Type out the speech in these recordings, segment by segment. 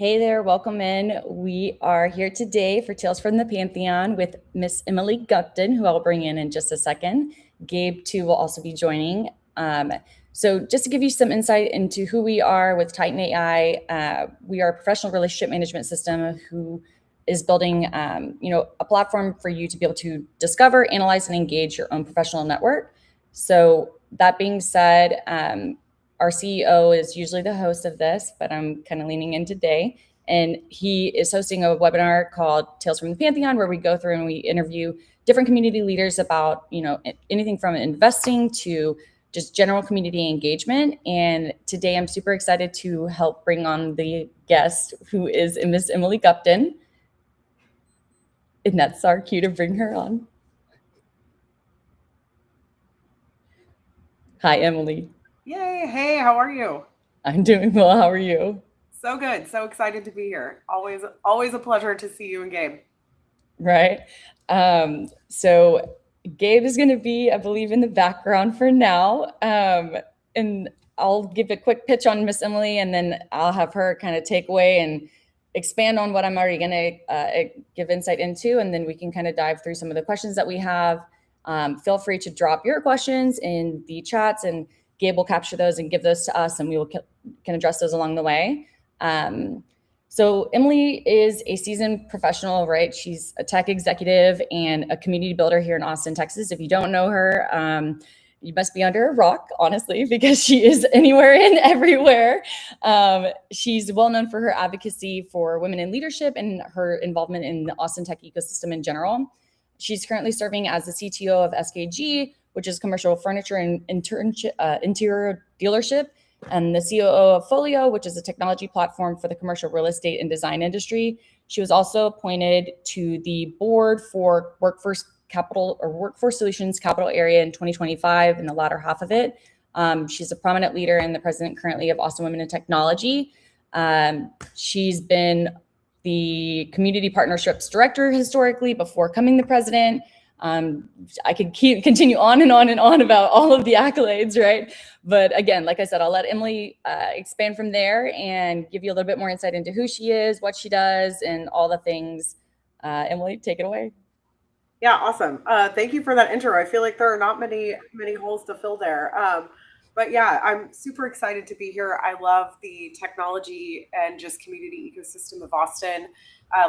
Hey there, welcome in. We are here today for Tales from the Pantheon with Miss Emily Gupton, who I'll bring in just a second. Gabe, too, will also be joining. So just to give you some insight into who we are with Titan AI, we are a professional relationship management system who is building, a platform for you to be able to discover, analyze, and engage your own professional network. So that being said, our CEO is usually the host of this, but I'm kind of leaning in today. And he is hosting a webinar called Tales from the Pantheon, where we go through and we interview different community leaders about, anything from investing to just general community engagement. And today I'm super excited to help bring on the guest, who is Miss Emily Gupton. And that's our cue to bring her on. Hi, Emily. Yay. Hey, how are you? I'm doing well. How are you? So good. So excited to be here. Always a pleasure to see you and Gabe. Right. So Gabe is going to be, I believe, in the background for now. And I'll give a quick pitch on Miss Emily, and then I'll have her kind of take away and expand on what I'm already going to give insight into. And then we can kind of dive through some of the questions that we have. Feel free to drop your questions in the chats, and Gabe will capture those and give those to us, and we will can address those along the way. So Emily is a seasoned professional, right? She's a tech executive and a community builder here in Austin, Texas. If you don't know her, you must be under a rock, honestly, because she is anywhere and everywhere. She's well known for her advocacy for women in leadership and her involvement in the Austin tech ecosystem in general. She's currently serving as the CTO of SKG, which is commercial furniture and interior dealership, and the COO of Folio, which is a technology platform for the commercial real estate and design industry. She was also appointed to the board for Workforce Solutions Capital Area in 2025, in the latter half of it. She's a prominent leader and the president currently of Austin Women in Technology. She's been the community partnerships director historically before coming the president. I could continue on and on and on about all of the accolades, right? But again, like I said, I'll let Emily expand from there and give you a little bit more insight into who she is, what she does, and all the things. Emily, take it away. Yeah, awesome. Thank you for that intro. I feel like there are not many holes to fill there. But yeah, I'm super excited to be here. I love the technology and just community ecosystem of Austin.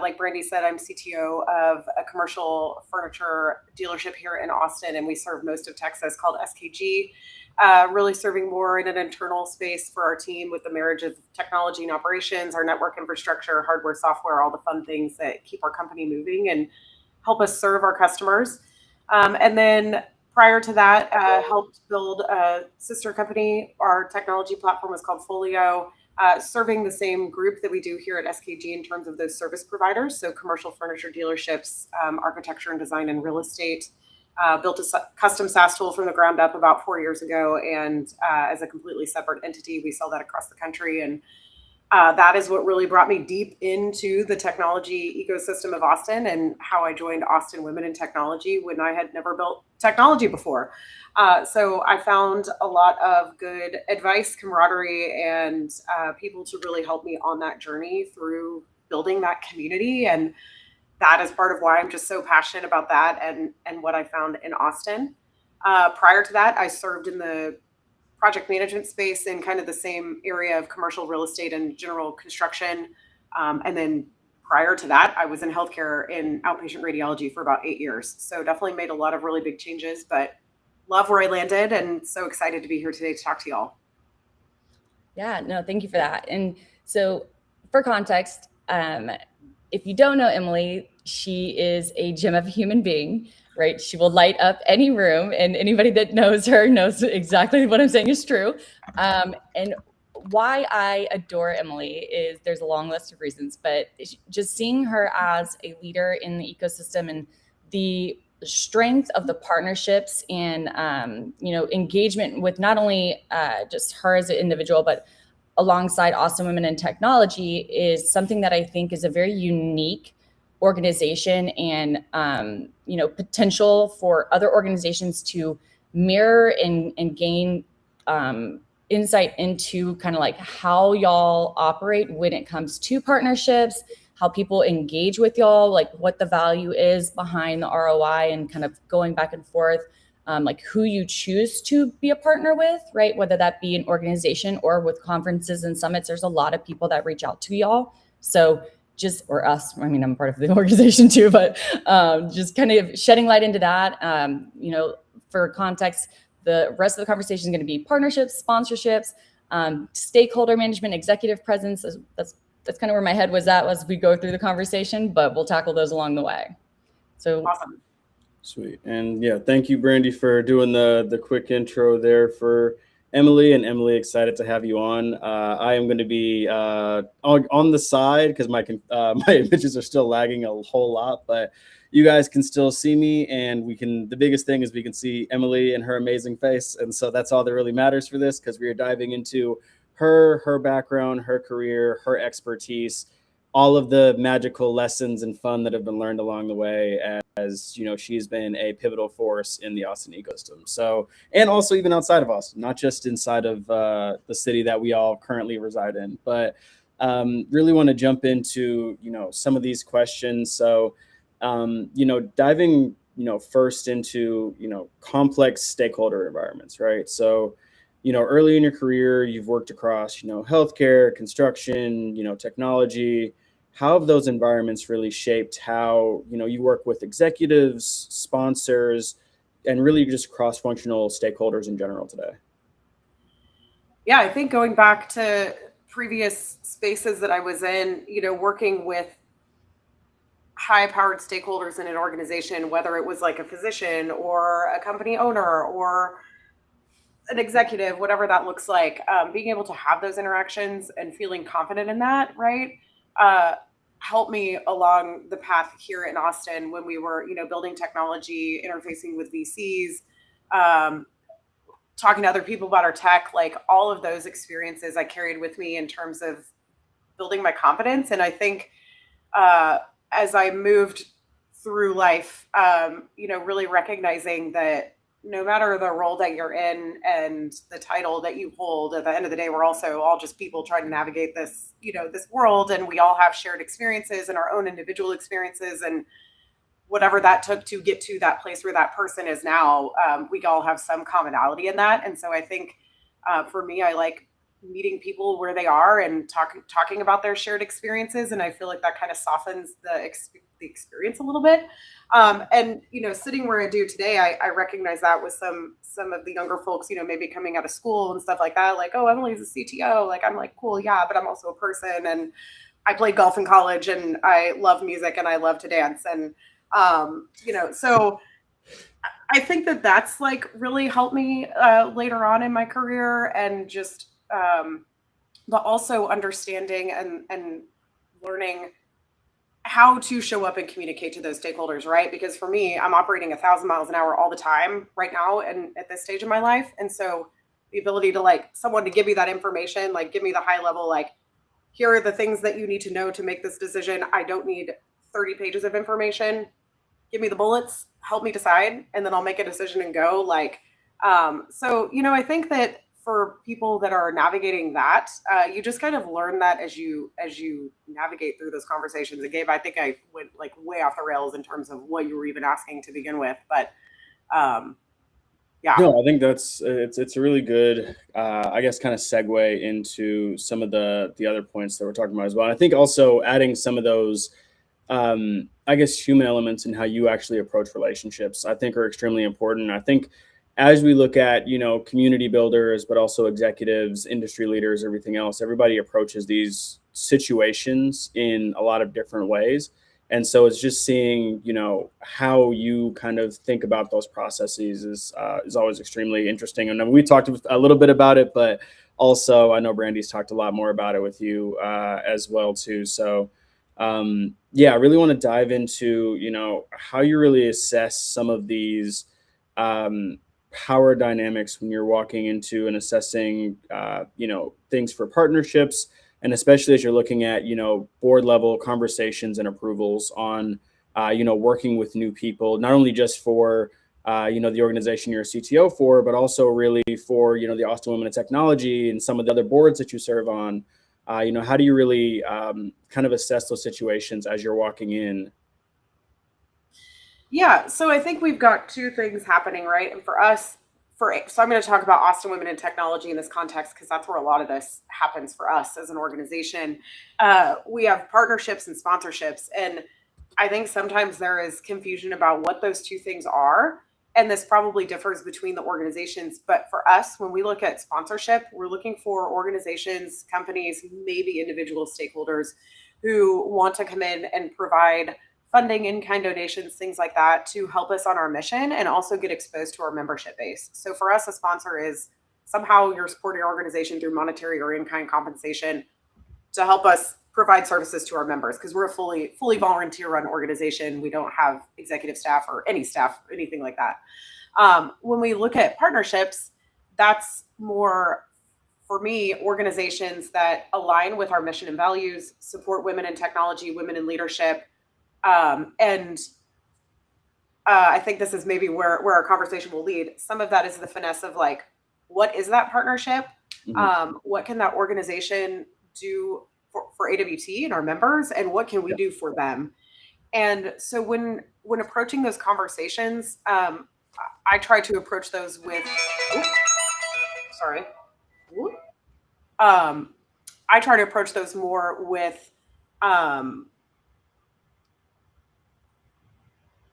Like Brandy said, I'm CTO of a commercial furniture dealership here in Austin, and we serve most of Texas, called SKG. Really serving more in an internal space for our team with the marriage of technology and operations, our network infrastructure, hardware, software, all the fun things that keep our company moving and help us serve our customers. And then prior to that, helped build a sister company. Our technology platform is called Folio, serving the same group that we do here at SKG in terms of those service providers. So commercial furniture dealerships, architecture and design and real estate. Built a custom SaaS tool from the ground up about 4 years ago. And as a completely separate entity, we sell that across the country. And that is what really brought me deep into the technology ecosystem of Austin and how I joined Austin Women in Technology when I had never built technology before. So I found a lot of good advice, camaraderie, and people to really help me on that journey through building that community. And that is part of why I'm just so passionate about that and what I found in Austin. Prior to that, I served in the project management space in kind of the same area of commercial real estate and general construction. And then prior to that, I was in healthcare in outpatient radiology for about 8 years. So definitely made a lot of really big changes, but love where I landed and so excited to be here today to talk to y'all. Yeah, no, thank you for that. And so for context, if you don't know Emily, she is a gem of a human being, right? She will light up any room, and anybody that knows her knows exactly what I'm saying is true. And why I adore Emily is there's a long list of reasons, but just seeing her as a leader in the ecosystem and the strength of the partnerships and engagement with not only just her as an individual, but alongside Austin Women in Technology is something that I think is a very unique organization and potential for other organizations to mirror and gain insight into kind of like how y'all operate when it comes to partnerships, how people engage with y'all, like what the value is behind the ROI, and kind of going back and forth, like who you choose to be a partner with, right? Whether that be an organization or with conferences and summits, there's a lot of people that reach out to y'all. So just, or us, I mean, I'm part of the organization too, but just kind of shedding light into that. For context, the rest of the conversation is going to be partnerships, sponsorships, stakeholder management, executive presence. That's kind of where my head was at as we go through the conversation, but we'll tackle those along the way. So awesome. Sweet. And yeah, thank you, Brandy, for doing the quick intro there for Emily. And Emily, excited to have you on. I am going to be on the side because my images are still lagging a whole lot, but you guys can still see me, and the biggest thing is we can see Emily and her amazing face. And so that's all that really matters for this, because we are diving into her background, her career, her expertise, all of the magical lessons and fun that have been learned along the way, as you know, she's been a pivotal force in the Austin ecosystem. So, and also even outside of Austin, not just inside of the city that we all currently reside in, but really want to jump into, some of these questions. So, diving, first into, complex stakeholder environments, right? So, early in your career, you've worked across, healthcare, construction, technology. How have those environments really shaped how, you work with executives, sponsors, and really just cross-functional stakeholders in general today? Yeah, I think going back to previous spaces that I was in, working with high-powered stakeholders in an organization, whether it was like a physician or a company owner or an executive, whatever that looks like, being able to have those interactions and feeling confident in that, right? Helped me along the path here in Austin when we were, building technology, interfacing with VCs, talking to other people about our tech, like all of those experiences I carried with me in terms of building my confidence. And I think as I moved through life, really recognizing that no matter the role that you're in and the title that you hold, at the end of the day, we're also all just people trying to navigate this, this world. And we all have shared experiences and our own individual experiences, and whatever that took to get to that place where that person is now, we all have some commonality in that. And so I think for me, I like meeting people where they are and talking about their shared experiences. And I feel like that kind of softens the experience a little bit. And, sitting where I do today, I recognize that with some of the younger folks, maybe coming out of school and stuff like that, like, oh, Emily's a CTO. Like, I'm like, cool. Yeah. But I'm also a person, and I played golf in college, and I love music, and I love to dance. And, so I think that that's like really helped me later on in my career, and just, but also understanding and learning how to show up and communicate to those stakeholders, right? Because for me, I'm operating 1,000 miles an hour all the time right now, and at this stage of my life. And so the ability to someone to give me that information, give me the high level, here are the things that you need to know to make this decision. I don't need 30 pages of information. Give me the bullets, help me decide, and then I'll make a decision and go. So, I think that for people that are navigating that, you just kind of learn that as you navigate through those conversations. And Gabe, I think I went way off the rails in terms of what you were even asking to begin with, but yeah. No, I think it's a really good, I guess, kind of segue into some of the other points that we're talking about as well. And I think also adding some of those, I guess, human elements in how you actually approach relationships, I think are extremely important. I think as we look at, community builders, but also executives, industry leaders, everything else, everybody approaches these situations in a lot of different ways. And so it's just seeing, how you kind of think about those processes is always extremely interesting. And we talked a little bit about it, but also I know Brandy's talked a lot more about it with you as well too. So I really want to dive into, how you really assess some of these power dynamics when you're walking into and assessing, things for partnerships, and especially as you're looking at, board level conversations and approvals on, working with new people, not only just for the organization you're a CTO for, but also really for, the Austin Women in Technology and some of the other boards that you serve on. How do you really kind of assess those situations as you're walking in? Yeah, so I think we've got two things happening, right? And for us, so I'm going to talk about Austin Women in Technology in this context because that's where a lot of this happens for us as an organization. We have partnerships and sponsorships, and I think sometimes there is confusion about what those two things are. And this probably differs between the organizations. But for us, when we look at sponsorship, we're looking for organizations, companies, maybe individual stakeholders who want to come in and provide funding, in-kind donations, things like that to help us on our mission and also get exposed to our membership base. So for us, a sponsor is somehow you're supporting our organization through monetary or in-kind compensation to help us provide services to our members because we're a fully volunteer-run organization. We don't have executive staff or any staff, anything like that. When we look at partnerships, that's more, for me, organizations that align with our mission and values, support women in technology, women in leadership. I think this is maybe where our conversation will lead. Some of that is the finesse of like, what is that partnership? Mm-hmm. What can that organization do for AWT and our members, and what can we do for them? And so when approaching those conversations, I try to approach those with, I try to approach those more with,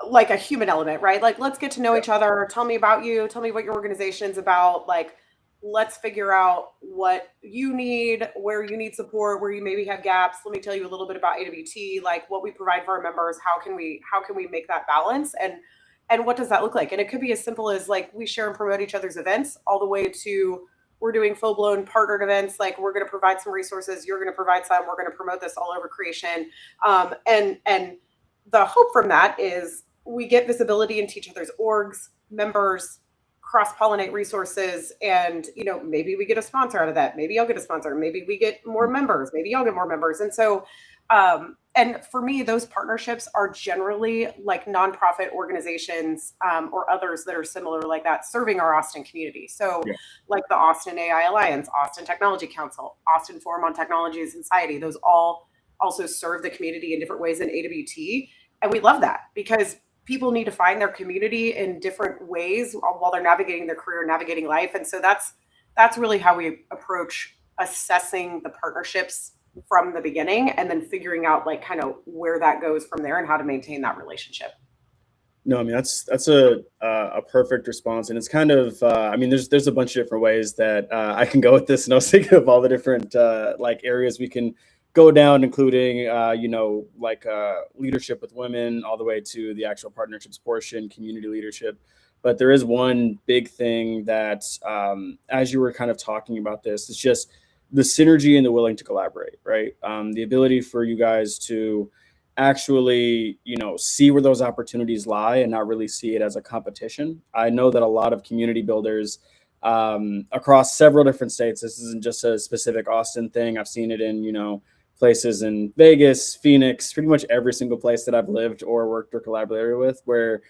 like a human element, right? Like, let's get to know each other. Tell me about you. Tell me what your organization's about. Like, let's figure out what you need, where you need support, where you maybe have gaps. Let me tell you a little bit about AWT, like what we provide for our members. How can we make that balance? And what does that look like? And it could be as simple as like we share and promote each other's events, all the way to we're doing full-blown partnered events. Like we're going to provide some resources. You're going to provide some. We're going to promote this all over creation. And the hope from that is we get visibility into each other's orgs, members, cross-pollinate resources, and maybe we get a sponsor out of that. Maybe I'll get a sponsor. Maybe we get more members. Maybe I'll get more members. And so, and for me, those partnerships are generally like nonprofit organizations or others that are similar like that, serving our Austin community. So, like the Austin AI Alliance, Austin Technology Council, Austin Forum on Technology and Society. Those all also serve the community in different ways in AWT, and we love that because people need to find their community in different ways while they're navigating their career, navigating life. And so that's really how we approach assessing the partnerships from the beginning and then figuring out like kind of where that goes from there and how to maintain that relationship. No, I mean, that's a perfect response. And it's kind of, there's a bunch of different ways that I can go with this. And I was thinking of all the different like areas we can go down, including, leadership with women, all the way to the actual partnerships portion, community leadership. But there is one big thing that, as you were kind of talking about this, it's just the synergy and the willing to collaborate, right? The ability for you guys to actually, see where those opportunities lie and not really see it as a competition. I know that a lot of community builders across several different states, this isn't just a specific Austin thing. I've seen it in, places in Vegas, Phoenix, pretty much every single place that I've lived or worked or collaborated with, where,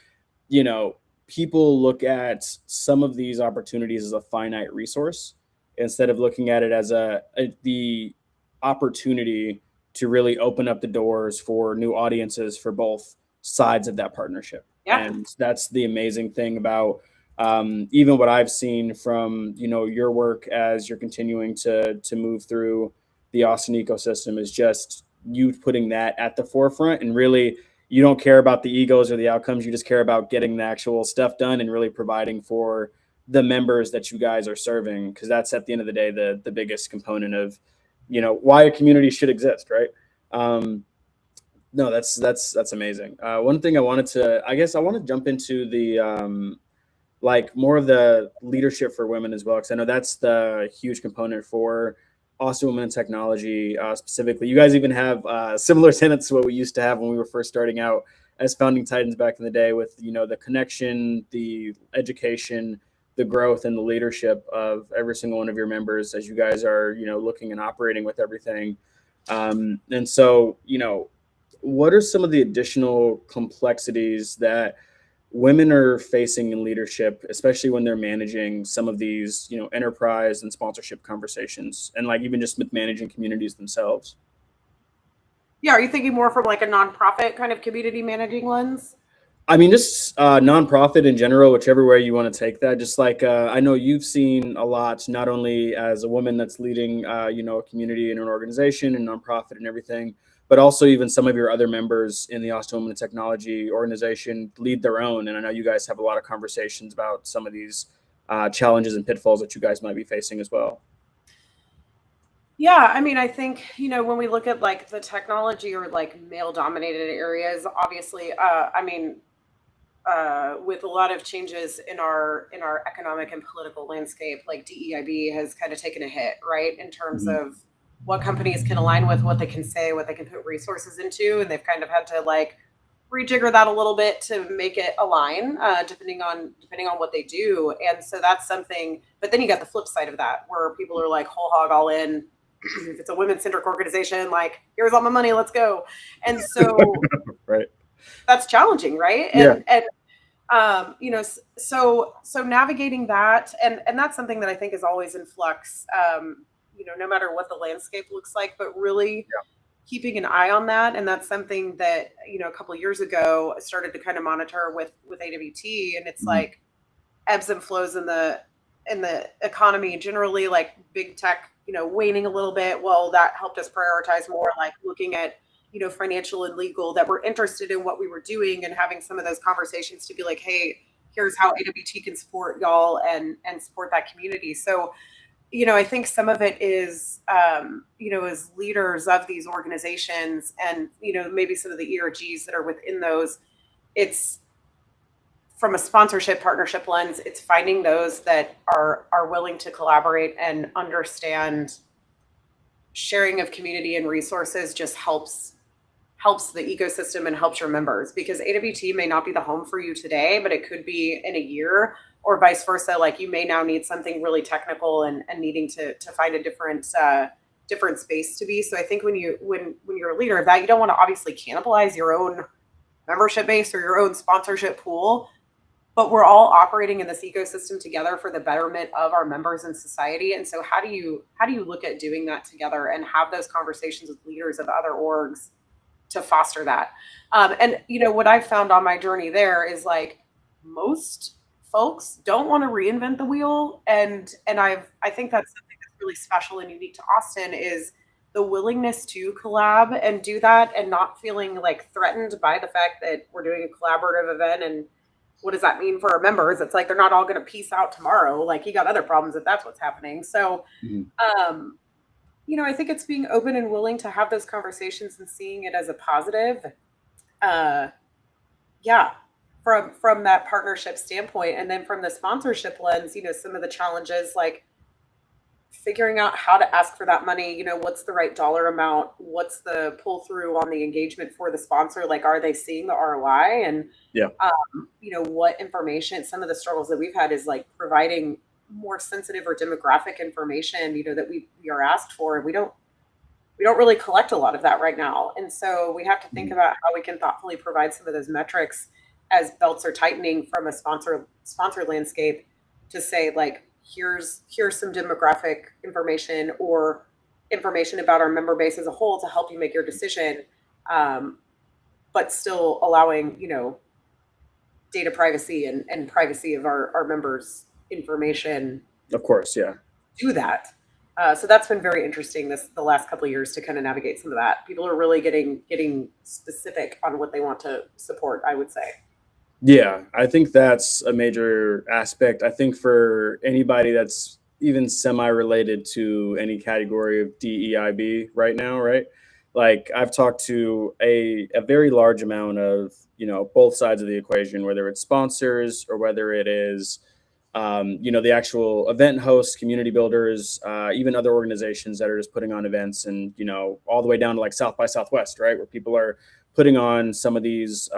people look at some of these opportunities as a finite resource instead of looking at it as the opportunity to really open up the doors for new audiences for both sides of that partnership. Yeah. And that's the amazing thing about even what I've seen from, your work as you're continuing to move through the Austin ecosystem is just you putting that at the forefront, and really you don't care about the egos or the outcomes. You just care about getting the actual stuff done and really providing for the members that you guys are serving. Cause that's at the end of the day, the biggest component of, why a community should exist. Right. No, that's amazing. One thing I want to jump into the, like more of the leadership for women as well. Cause I know that's the huge component for Austin Women in Technology specifically. You guys even have similar tenets to what we used to have when we were first starting out as founding titans back in the day, with the connection, the education, the growth, and the leadership of every single one of your members as you guys are looking and operating with everything. And so what are some of the additional complexities that women are facing in leadership, especially when they're managing some of these, enterprise and sponsorship conversations, and like even just with managing communities themselves? Yeah, are you thinking more from like a nonprofit kind of community managing lens? I mean, just nonprofit in general, whichever way you want to take that. Just like I know you've seen a lot, not only as a woman that's leading, a community and an organization and nonprofit and everything, but also even some of your other members in the Austin Women in Technology organization lead their own. And I know you guys have a lot of conversations about some of these challenges and pitfalls that you guys might be facing as well. Yeah, I mean, I think, when we look at like the technology or like male dominated areas, obviously, with a lot of changes in our economic and political landscape, like DEIB has kind of taken a hit, right? In terms Mhm. of what companies can align with, what they can say, what they can put resources into, and they've kind of had to like rejigger that a little bit to make it align, depending on what they do. And so that's something. But then you got the flip side of that, where people are like whole hog all in. If it's a women centric organization, like here's all my money, let's go. And so Right. that's challenging, right? Yeah. So navigating that, and that's something that I think is always in flux, no matter what the landscape looks like, but really keeping an eye on that. And that's something that, a couple of years ago I started to kind of monitor with AWT, and it's Mhm. like ebbs and flows in the economy generally, like big tech, waning a little bit. Well, that helped us prioritize more like looking at, financial and legal, that were interested in what we were doing, and having some of those conversations to be like, hey, here's how AWT can support y'all and support that community. So, I think some of it is, as leaders of these organizations, and, maybe some of the ERGs that are within those, it's from a sponsorship partnership lens, it's finding those that are willing to collaborate and understand sharing of community and resources just helps the ecosystem and helps your members, because AWT may not be the home for you today, but it could be in a year, or vice versa. Like you may now need something really technical, and needing to find a different space to be. So I think when you're a leader of that, you don't want to obviously cannibalize your own membership base or your own sponsorship pool, but we're all operating in this ecosystem together for the betterment of our members and society. And so how do you look at doing that together and have those conversations with leaders of other orgs to foster that? And what I've found on my journey there is like most folks don't want to reinvent the wheel, and I think that's something that's really special and unique to Austin, is the willingness to collab and do that, and not feeling like threatened by the fact that we're doing a collaborative event. And what does that mean for our members? It's like they're not all going to peace out tomorrow. Like you got other problems if that's what's happening. So Mhm. um I think it's being open and willing to have those conversations and seeing it as a positive. Uh, yeah, from that partnership standpoint, and then from the sponsorship lens, some of the challenges like figuring out how to ask for that money. What's the right dollar amount? What's the pull through on the engagement for the sponsor? Like, are they seeing the ROI? And Yeah. what information? Some of the struggles that we've had is like providing more sensitive or demographic information, that we are asked for, and we don't really collect a lot of that right now. And so we have to think Mhm. about how we can thoughtfully provide some of those metrics as belts are tightening from a sponsor landscape, to say like, here's some demographic information or information about our member base as a whole to help you make your decision, but still allowing, data privacy and privacy of our members' information Of course. Yeah. do that. So that's been very interesting the last couple of years to kind of navigate some of that. People are really getting specific on what they want to support, I would say. Yeah, I think that's a major aspect. I think for anybody that's even semi-related to any category of DEIB right now, right? Like I've talked to a very large amount of, both sides of the equation, whether it's sponsors or whether it is, the actual event hosts, community builders, even other organizations that are just putting on events, and, all the way down to like South by Southwest, right? Where people are putting on some of these,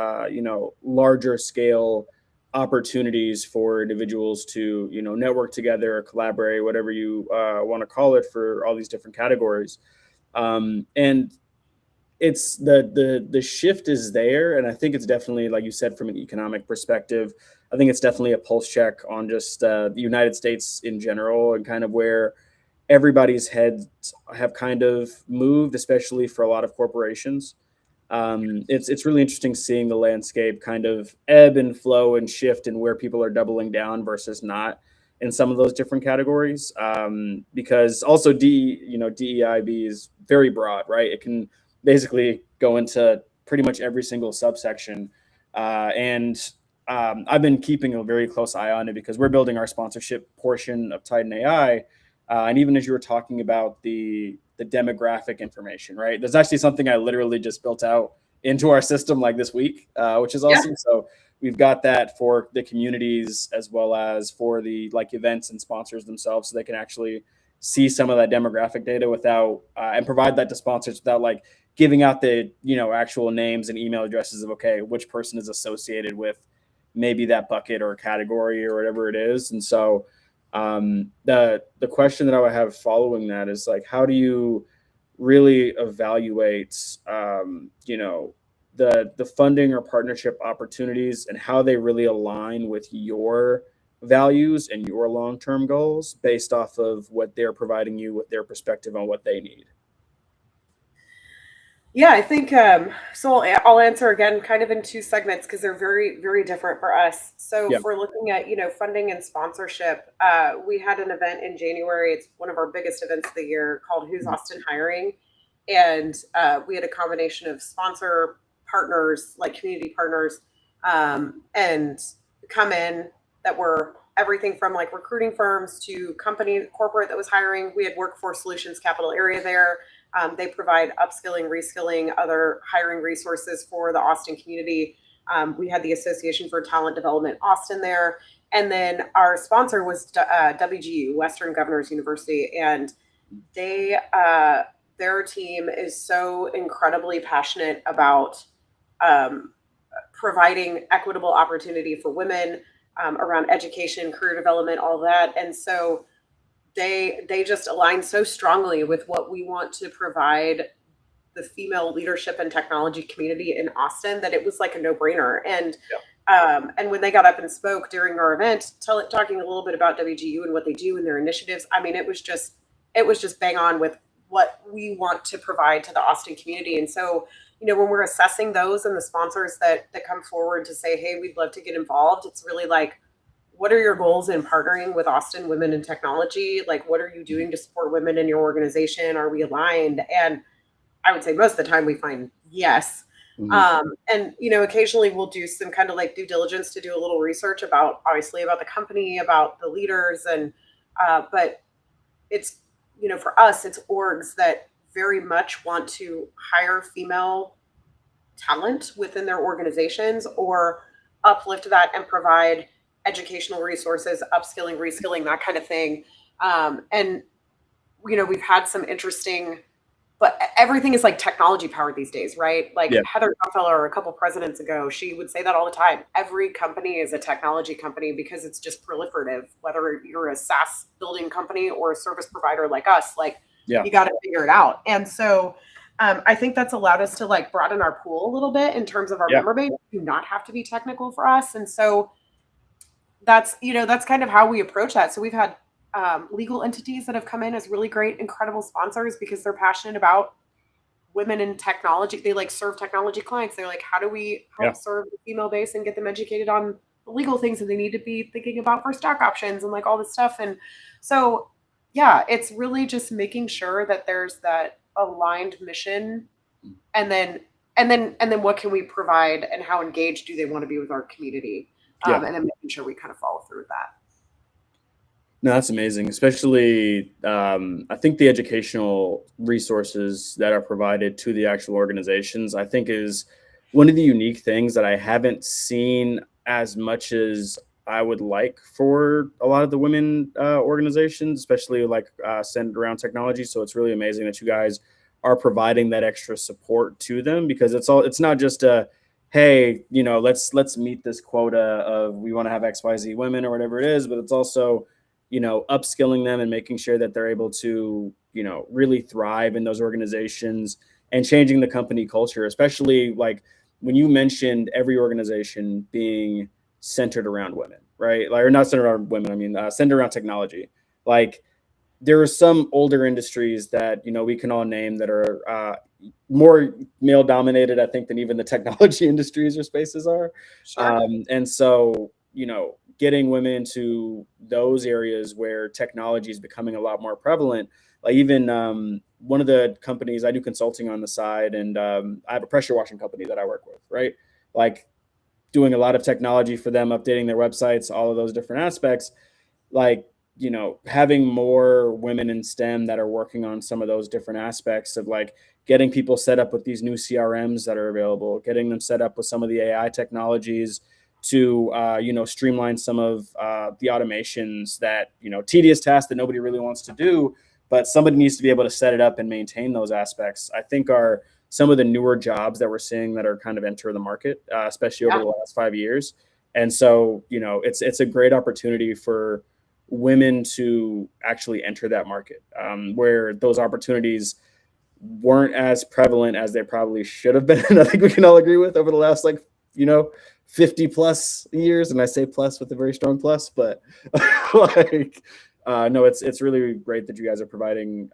larger scale opportunities for individuals to, network together or collaborate, whatever you want to call it, for all these different categories. And it's the shift is there, and I think it's definitely, like you said, from an economic perspective, I think it's definitely a pulse check on just the United States in general, and kind of where everybody's heads have kind of moved, especially for a lot of corporations. It's really interesting seeing the landscape kind of ebb and flow and shift, and where people are doubling down versus not in some of those different categories. Because also DEIB is very broad, right? It can basically go into pretty much every single subsection, and I've been keeping a very close eye on it because we're building our sponsorship portion of Titan AI. And even as you were talking about the demographic information, right? There's actually something I literally just built out into our system like this week, which is awesome. Yeah. So we've got that for the communities as well as for the like events and sponsors themselves, so they can actually see some of that demographic data without and provide that to sponsors without like giving out the actual names and email addresses of which person is associated with maybe that bucket or category or whatever it is. And so the question that I would have following that is like, how do you really evaluate the funding or partnership opportunities and how they really align with your values and your long-term goals based off of what they're providing you with their perspective on what they need? Yeah, I think so. I'll answer again kind of in two segments because they're very, very different for us. So if we're looking at, funding and sponsorship, we had an event in January. It's one of our biggest events of the year called Who's Austin Hiring? And we had a combination of sponsor partners, like community partners, and come in that were everything from like recruiting firms to corporate that was hiring. We had Workforce Solutions Capital Area there. They provide upskilling, reskilling, other hiring resources for the Austin community. We had the Association for Talent Development Austin there. And then our sponsor was WGU, Western Governors University. And their team is so incredibly passionate about providing equitable opportunity for women around education, career development, all that. And so they just align so strongly with what we want to provide the female leadership and technology community in Austin that it was like a no-brainer. And and when they got up and spoke during our event, talking a little bit about WGU and what they do and their initiatives, I mean, it was just bang on with what we want to provide to the Austin community. And so, when we're assessing those and the sponsors that come forward to say, hey, we'd love to get involved, it's really like, what are your goals in partnering with Austin Women in Technology? Like, what are you doing to support women in your organization? Are we aligned? And I would say most of the time we find yes. Mm-hmm. And, occasionally we'll do some kind of like due diligence to do a little research about the company, about the leaders. And, but it's, for us, it's orgs that very much want to hire female talent within their organizations or uplift that and provide educational resources, upskilling, reskilling, that kind of thing. And, we've had some interesting, but everything is like technology powered these days, right? Like Heather Gutfeller, a couple presidents ago, she would say that all the time. Every company is a technology company because it's just proliferative, whether you're a SaaS building company or a service provider like us, you got to figure it out. And so I think that's allowed us to like broaden our pool a little bit in terms of our member base, do not have to be technical for us. And so that's kind of how we approach that. So we've had legal entities that have come in as really great, incredible sponsors because they're passionate about women in technology. They like serve technology clients. They're like, how do we help serve the female base and get them educated on the legal things that they need to be thinking about for stock options and like all this stuff. And so, it's really just making sure that there's that aligned mission, and then what can we provide and how engaged do they want to be with our community? And then making sure we kind of follow through with that. No, that's amazing. Especially, I think the educational resources that are provided to the actual organizations, I think is one of the unique things that I haven't seen as much as I would like for a lot of the women organizations, especially like centered around technology. So it's really amazing that you guys are providing that extra support to them, because it's not just a, hey, let's meet this quota of we want to have XYZ women or whatever it is, but it's also, upskilling them and making sure that they're able to, really thrive in those organizations and changing the company culture, especially like when you mentioned every organization being centered around women, right? Like, or not centered around women, I mean, centered around technology. Like, there are some older industries that, you know, we can all name that are more male dominated, I think, than even the technology industries or spaces are. Sure. And so, you know, getting women into those areas where technology is becoming a lot more prevalent, like even one of the companies I do consulting on the side, and I have a pressure washing company that I work with, right? Like, doing a lot of technology for them, updating their websites, all of those different aspects. Like, you know, having more women in STEM that are working on some of those different aspects of like getting people set up with these new CRMs that are available, getting them set up with some of the AI technologies to, you know, streamline some of the automations that, you know, tedious tasks that nobody really wants to do, but somebody needs to be able to set it up and maintain those aspects, I think are some of the newer jobs that we're seeing that are kind of enter the market, especially over the last 5 years. And so, you know, it's a great opportunity for women to actually enter that market, where those opportunities weren't as prevalent as they probably should have been. I think we can all agree with over the last, like, you know, 50 plus years. And I say plus with a very strong plus, but like, no, it's really great that you guys are providing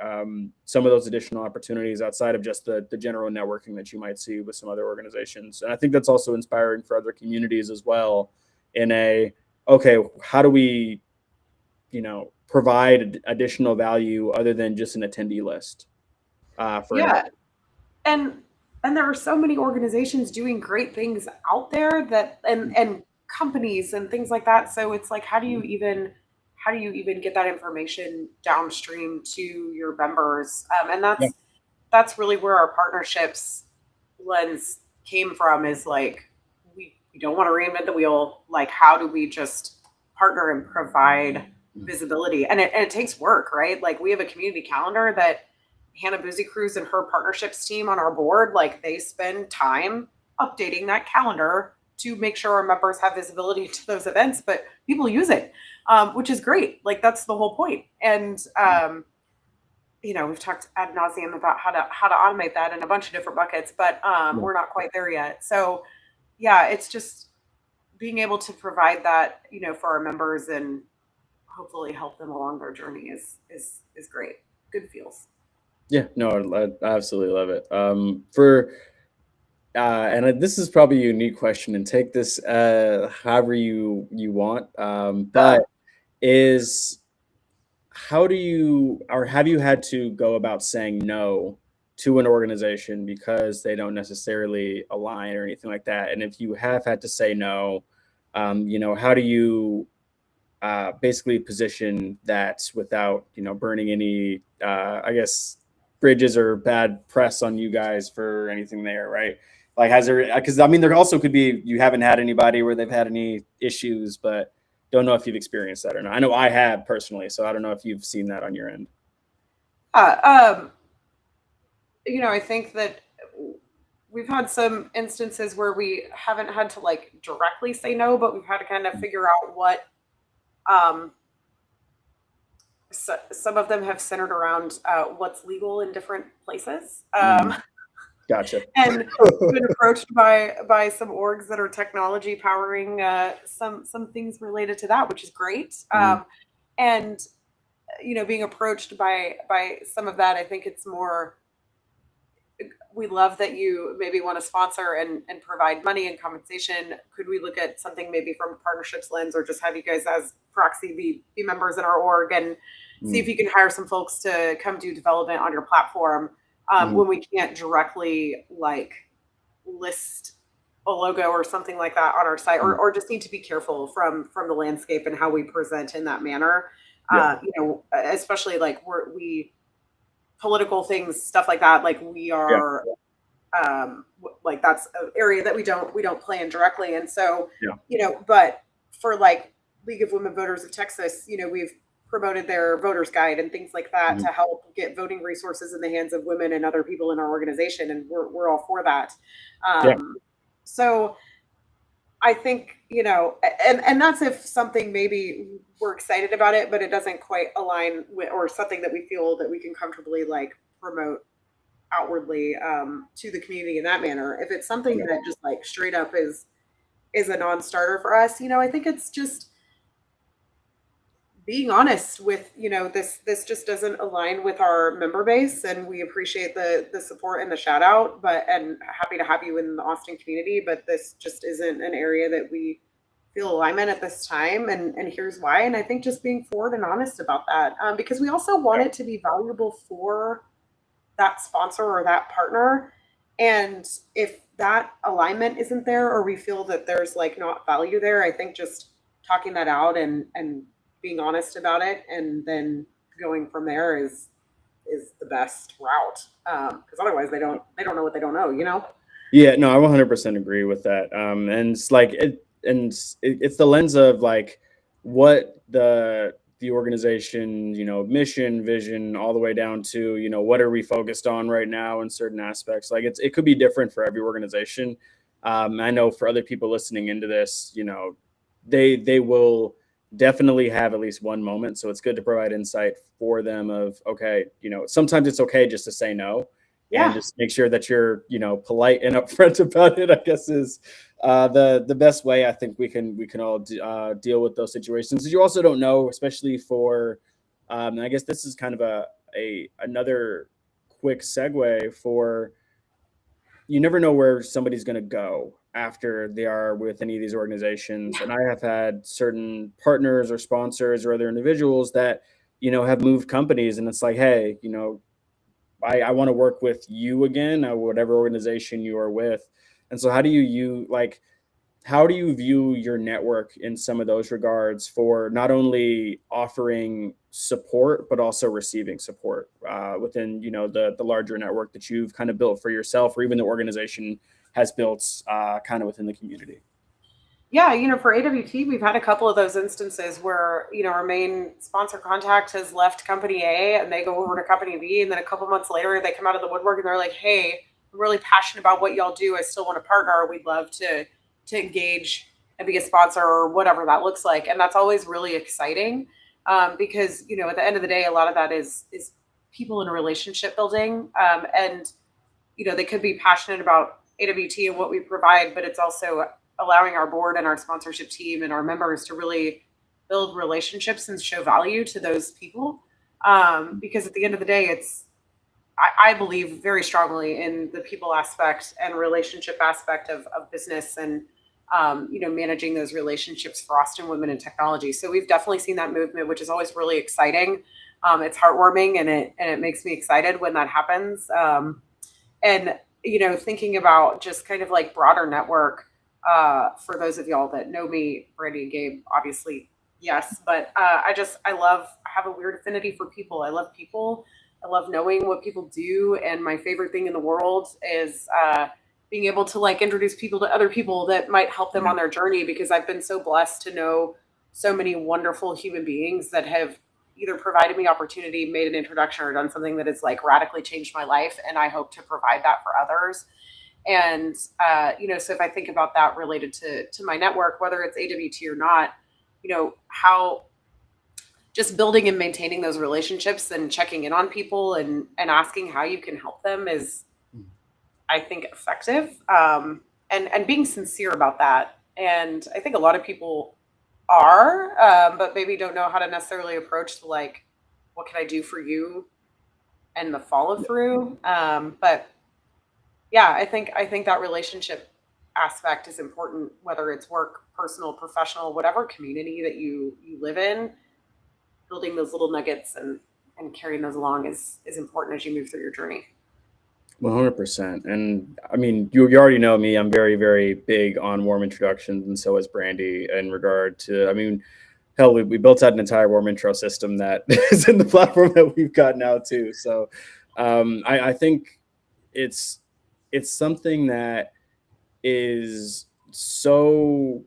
some of those additional opportunities outside of just the general networking that you might see with some other organizations. And I think that's also inspiring for other communities as well in a, okay, how do we, you know, provide additional value other than just an attendee list for an Yeah. event. And there are so many organizations doing great things out there that and companies and things like that. So it's like, how do you even get that information downstream to your members? And Yeah. that's really where our partnerships lens came from, is like, we don't want to reinvent the wheel. Like, how do we just partner and provide visibility? And it takes work, right? Like, we have a community calendar that Hannah Boozy Cruz and her partnerships team on our board, like, they spend time updating that calendar to make sure our members have visibility to those events, but people use it, which is great. Like, that's the whole point. And you know, we've talked ad nauseum about how to automate that in a bunch of different buckets, but we're not quite there yet. So yeah, it's just being able to provide that, you know, for our members and hopefully help them along their journey is great. Good feels. Yeah, no, I absolutely love it. And this is probably a unique question, and take this however you want. But is how do you, or have you had to go about saying no to an organization because they don't necessarily align or anything like that? And if you have had to say no, you know, how do you basically position that without, you know, burning any, I guess, bridges or bad press on you guys for anything there, right? Like, has there, because I mean, there also could be you haven't had anybody where they've had any issues, but don't know if you've experienced that or not. I know I have personally, so I don't know if you've seen that on your end. Uh, you know, I think that we've had some instances where we haven't had to like directly say no, but we've had to kind of figure out what um, some of them have centered around what's legal in different places. Gotcha. And been approached by some orgs that are technology powering some things related to that, which is great. And you know, being approached by some of that, I think it's more, we love that you maybe want to sponsor and provide money and compensation. Could we look at something maybe from a partnerships lens, or just have you guys as proxy be members in our org and see if you can hire some folks to come do development on your platform, when we can't directly like list a logo or something like that on our site, or just need to be careful from the landscape and how we present in that manner. You know, especially like we political things, stuff like that. Like, we are, like, that's an area that we don't play in directly. And so, you know, but for like League of Women Voters of Texas, you know, we've promoted their voters guide and things like that to help get voting resources in the hands of women and other people in our organization. And we're all for that. So I think, you know, and that's if something maybe we're excited about it, but it doesn't quite align with, or something that we feel that we can comfortably like promote outwardly to the community in that manner. If it's something that just like straight up is a non-starter for us, I think it's just being honest with, this just doesn't align with our member base, and we appreciate the support and the shout out, and happy to have you in the Austin community, but this just isn't an area that we feel alignment at this time, and here's why. And I think just being forward and honest about that, because we also want it to be valuable for that sponsor or that partner. And if that alignment isn't there, or we feel that there's like not value there, I think just talking that out and being honest about it, and then going from there is the best route. Because otherwise they don't know what they don't know. Yeah, no, I 100% agree with that. And it's like it's the lens of like what the organization, mission, vision, all the way down to, what are we focused on right now in certain aspects. Like it could be different for every organization. I know for other people listening into this, they will definitely have at least one moment. So it's good to provide insight for them of, okay, sometimes it's okay just to say no. Yeah. And just make sure that you're, polite and upfront about it, I guess is the best way. I think we can all deal with those situations. You also don't know, especially for, and I guess this is kind of another quick segue for, you never know where somebody's going to go after they are with any of these organizations. And I have had certain partners or sponsors or other individuals that, have moved companies, and it's like, hey, I want to work with you again, whatever organization you are with. And so how do you view your network in some of those regards for not only offering support, but also receiving support within, the larger network that you've kind of built for yourself, or even the organization has built kind of within the community? Yeah, for AWT, we've had a couple of those instances where, our main sponsor contact has left company A and they go over to company B. And then a couple months later, they come out of the woodwork and they're like, hey, I'm really passionate about what y'all do. I still want to partner. We'd love to engage and be a sponsor, or whatever that looks like. And that's always really exciting because, at the end of the day, a lot of that is people in relationship building. And, they could be passionate about AWT and what we provide, but it's also allowing our board and our sponsorship team and our members to really build relationships and show value to those people. Because at the end of the day, I believe very strongly in the people aspect and relationship aspect of business, and, managing those relationships for Austin women in technology. So we've definitely seen that movement, which is always really exciting. It's heartwarming, and it makes me excited when that happens. And, thinking about just kind of like broader network, for those of y'all that know me, Brandy and Gabe, obviously, yes. But I have a weird affinity for people. I love people. I love knowing what people do. And my favorite thing in the world is being able to like introduce people to other people that might help them on their journey, because I've been so blessed to know so many wonderful human beings that have either provided me opportunity, made an introduction, or done something that has like radically changed my life. And I hope to provide that for others. And, so if I think about that related to my network, whether it's AWT or not, how just building and maintaining those relationships and checking in on people and asking how you can help them is, I think, effective. And being sincere about that. And I think a lot of people are, but maybe don't know how to necessarily approach the, like, what can I do for you, and the follow through. But yeah, I think that relationship aspect is important, whether it's work, personal, professional, whatever community that you live in. Building those little nuggets and carrying those along is important as you move through your journey. 100%. And I mean, you already know me. I'm very, very big on warm introductions, and so is Brandy in regard to, I mean, hell, we built out an entire warm intro system that is in the platform that we've got now too. So I think it's something that is so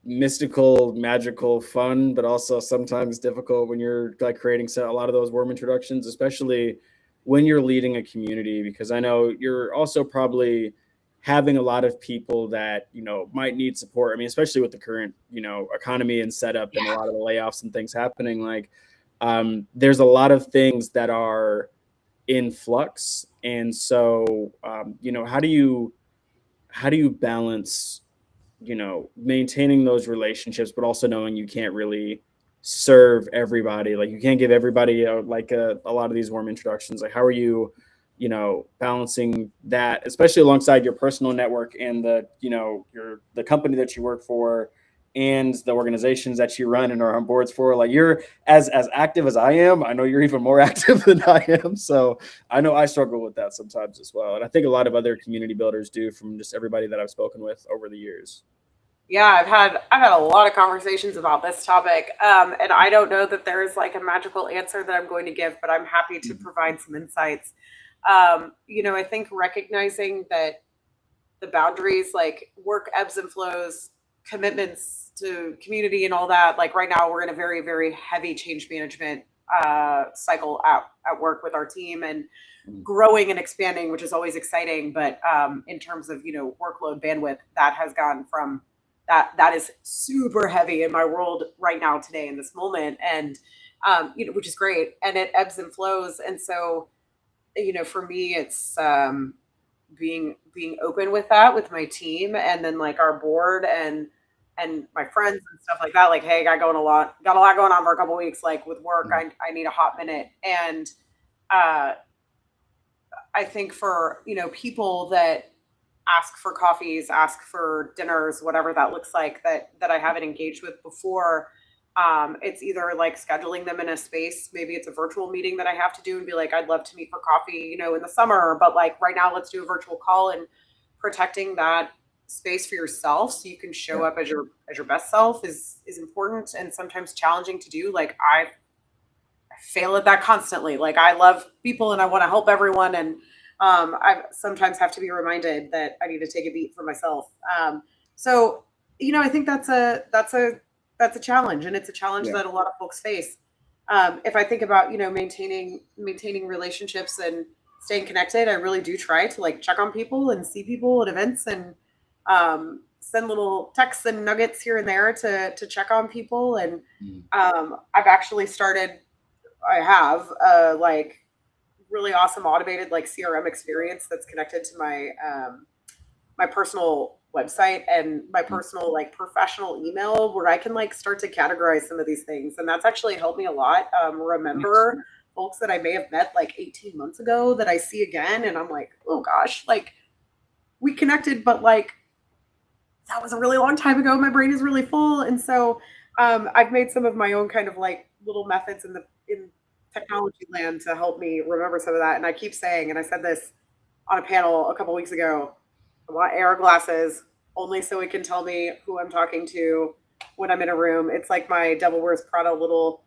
mystical, magical, fun, but also sometimes difficult when you're like creating a lot of those warm introductions, especially when you're leading a community, because I know you're also probably having a lot of people that, might need support. I mean, especially with the current, economy and setup and a lot of the layoffs and things happening, like there's a lot of things that are in flux, And so, how do you balance, maintaining those relationships, but also knowing you can't really serve everybody. Like you can't give everybody a lot of these warm introductions. Like how are you, balancing that, especially alongside your personal network and the company that you work for and the organizations that you run and are on boards for. Like you're as active as I am. I know you're even more active than I am. So I know I struggle with that sometimes as well. And I think a lot of other community builders do, from just everybody that I've spoken with over the years. Yeah, I've had a lot of conversations about this topic, and I don't know that there is like a magical answer that I'm going to give, but I'm happy to provide some insights. I think recognizing that the boundaries, like work ebbs and flows, commitments to community and all that. Like right now, we're in a very, very heavy change management cycle at work with our team, and growing and expanding, which is always exciting. But in terms of workload bandwidth, that has gone from that is super heavy in my world right now today in this moment, and which is great, and it ebbs and flows. And so for me, it's being open with that with my team, and then like our board and my friends and stuff like that. Like, hey, got a lot going on for a couple of weeks. Like with work, I need a hot minute. And I think for people that ask for coffees, ask for dinners, whatever that looks like, that I haven't engaged with before. It's either like scheduling them in a space. Maybe it's a virtual meeting that I have to do and be like, I'd love to meet for coffee, in the summer, but like right now, let's do a virtual call. And protecting that space for yourself so you can show up as your best self is important, and sometimes challenging to do. Like I fail at that constantly. Like I love people and I want to help everyone, and I sometimes have to be reminded that I need to take a beat for myself. So I think that's a challenge, and it's a challenge that a lot of folks face. If I think about maintaining relationships and staying connected, I really do try to like check on people and see people at events, and send little texts and nuggets here and there to check on people. And I've actually started. I have like really awesome automated like CRM experience that's connected to my my personal website and my personal like professional email, where I can like start to categorize some of these things. And that's actually helped me a lot. Remember folks that I may have met like 18 months ago that I see again, and I'm like, oh gosh, like we connected, but like that was a really long time ago. My brain is really full. And so I've made some of my own kind of like little methods in technology land to help me remember some of that. And I keep saying, and I said this on a panel a couple weeks ago, I want AR glasses only so it can tell me who I'm talking to when I'm in a room. It's like my Devil Wears Prada little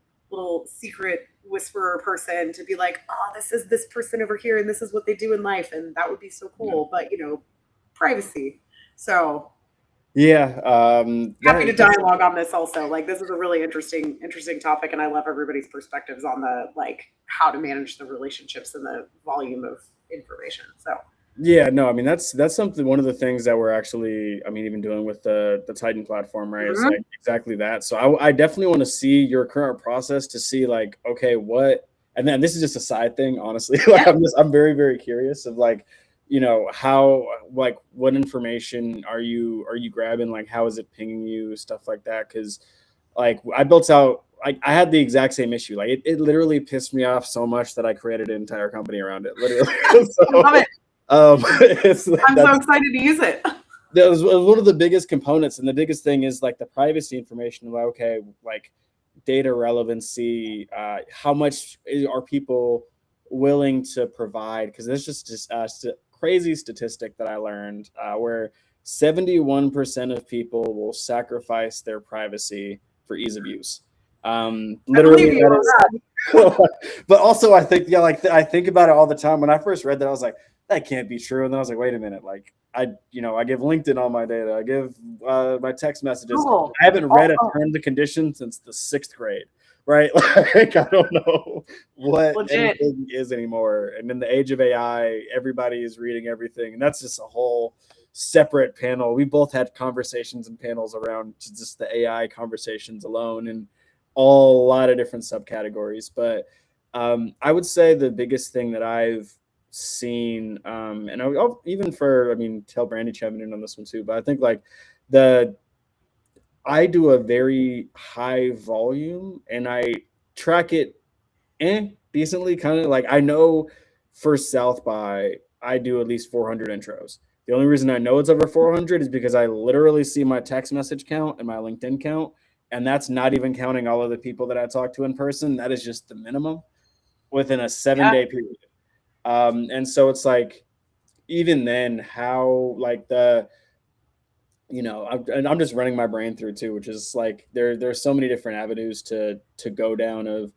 secret whisperer person to be like, oh, this is this person over here, and this is what they do in life, and that would be so cool. But privacy. So happy to dialogue on this also. Like this is a really interesting topic, and I love everybody's perspectives on the like how to manage the relationships and the volume of information. So that's something, one of the things that we're actually, even doing with the Titan platform, right? It's like exactly that. So I definitely want to see your current process to see like, okay, what, and then this is just a side thing, honestly. Like I'm very, very curious of like, how, like what information are you grabbing? Like, how is it pinging you, stuff like that? Cause like I built out, I had the exact same issue. Like it literally pissed me off so much that I created an entire company around it. Literally. I love it. I'm so excited to use it. That was one of the biggest components, and the biggest thing is like the privacy information. Like, okay, like data relevancy, how much are people willing to provide? Because there's just a crazy statistic that I learned where 71% of people will sacrifice their privacy for ease of use. Literally, but also I think I think about it all the time. When I first read that, I was like, that can't be true. And then I was like, wait a minute, like I give LinkedIn all my data. I give my text messages. I haven't read a terms and conditions since the 6th grade, right? Like I don't know what anything is anymore. And in the age of AI, everybody is reading everything, and that's just a whole separate panel. We both had conversations and panels around just the AI conversations alone, and a lot of different subcategories. But I would say the biggest thing that I've seen, and I'll even for, I mean, tell Brandy chiming in on this one too, but I think like the I do a very high volume and I track it decently, kind of like I know for South by I do at least 400 intros. The only reason I know it's over 400 is because I literally see my text message count and my LinkedIn count, and that's not even counting all of the people that I talk to in person. That is just the minimum within a 7 day period. And so it's like, even then, how like the I'm just running my brain through too, which is like there's so many different avenues to go down of,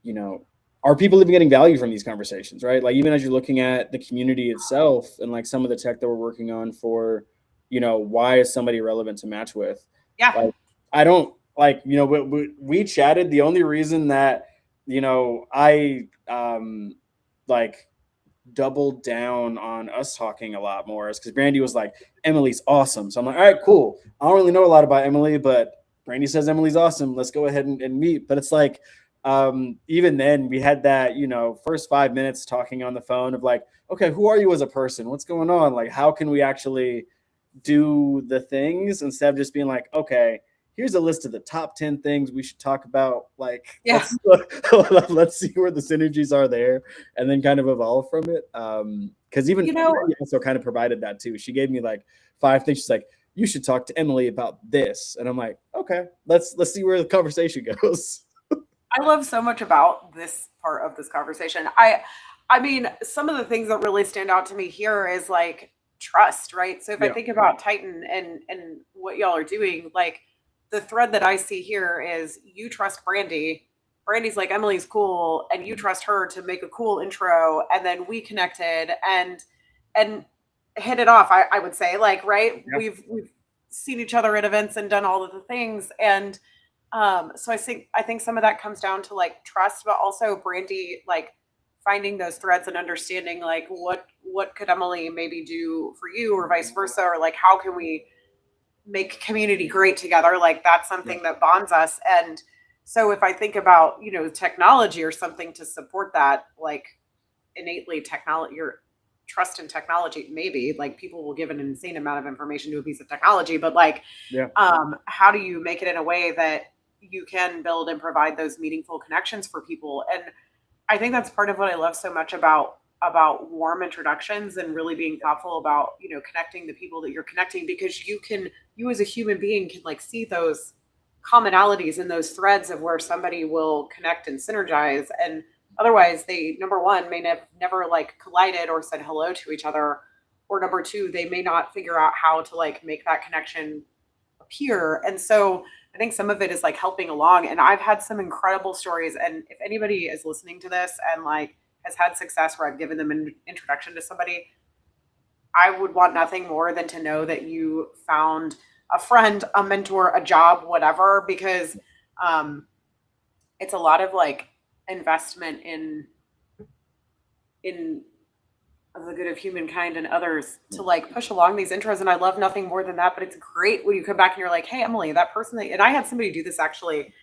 you know, are people even getting value from these conversations, right? Like even as you're looking at the community itself and like some of the tech that we're working on for, why is somebody relevant to match with? Yeah. Like I don't like, we chatted. The only reason that, I like doubled down on us talking a lot more is because Brandy was like, Emily's awesome. So I'm like, all right, cool. I don't really know a lot about Emily, but Brandy says Emily's awesome. Let's go ahead and meet. But it's like, even then we had that, first 5 minutes talking on the phone of like, okay, who are you as a person? What's going on? Like, how can we actually do the things instead of just being like, okay, here's a list of the top 10 things we should talk about. Like, Yeah. let's see where the synergies are there and then kind of evolve from it. Because even Brandy also kind of provided that too. She gave me like 5 things. She's like, you should talk to Emily about this. And I'm like, okay, let's see where the conversation goes. I love so much about this part of this conversation. I mean, some of the things that really stand out to me here is like trust, right? So if I think about Titan and what y'all are doing, like the thread that I see here is you trust Brandy. Brandy's like, Emily's cool, and you trust her to make a cool intro, and then we connected and hit it off. I would say, like, right? Yeah. We've seen each other at events and done all of the things, and so I think some of that comes down to like trust, but also Brandy like finding those threads and understanding like what could Emily maybe do for you or vice versa, or like how can we make community great together? Like that's something that bonds us. And so if I think about, technology or something to support that, like innately technology, your trust in technology, maybe like people will give an insane amount of information to a piece of technology, but like, how do you make it in a way that you can build and provide those meaningful connections for people? And I think that's part of what I love so much about warm introductions and really being thoughtful about, connecting the people that you're connecting, because you as a human being can like see those commonalities and those threads of where somebody will connect and synergize. And otherwise they, number one, may never like collided or said hello to each other. Or number two, they may not figure out how to like make that connection appear. And so I think some of it is like helping along. And I've had some incredible stories. And if anybody is listening to this and like has had success where I've given them an introduction to somebody, I would want nothing more than to know that you found a friend, a mentor, a job, whatever, because it's a lot of like investment in the good of humankind and others to like push along these intros. And I love nothing more than that, but it's great when you come back and you're like, hey, Emily, that person and I had somebody do this actually,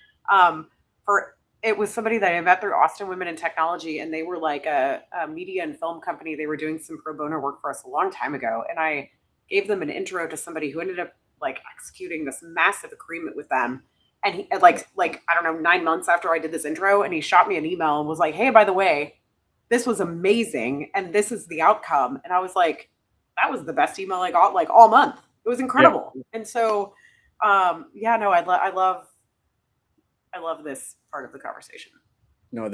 it was somebody that I met through Austin Women in Technology, and they were like a media and film company. They were doing some pro bono work for us a long time ago. And I gave them an intro to somebody who ended up like executing this massive agreement with them. And he like, I don't know, 9 months after I did this intro, and he shot me an email and was like, hey, by the way, this was amazing, and this is the outcome. And I was like, that was the best email I got like all month. It was incredible. Yeah. And so, I love this part of the conversation. No,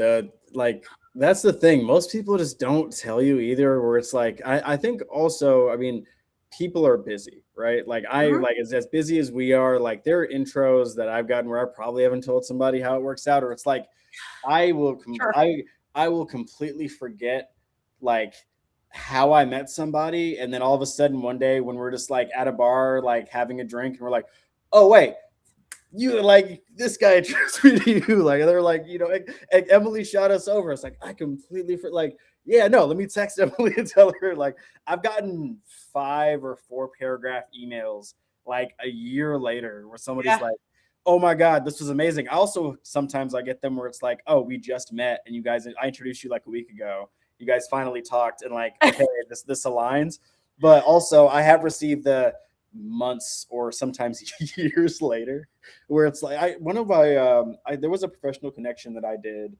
that's the thing. Most people just don't tell you either, where it's like, I think also, I mean, people are busy, right? Like like as busy as we are, like there are intros that I've gotten where I probably haven't told somebody how it works out, or it's like, I will completely forget like how I met somebody. And then all of a sudden one day when we're just like at a bar, like having a drink, and we're like, oh wait, you like this guy introduced me to you. Like they're like, Emily shot us over. It's like, I completely like, yeah, no, let me text Emily and tell her, like, I've gotten 5 or 4 paragraph emails like a year later where somebody's like, oh my God, this was amazing. Also, sometimes I get them where it's like, oh, we just met and I introduced you like a week ago. you guys finally talked and like, okay, this aligns. But also I have received the months or sometimes years later where it's like there was a professional connection that I did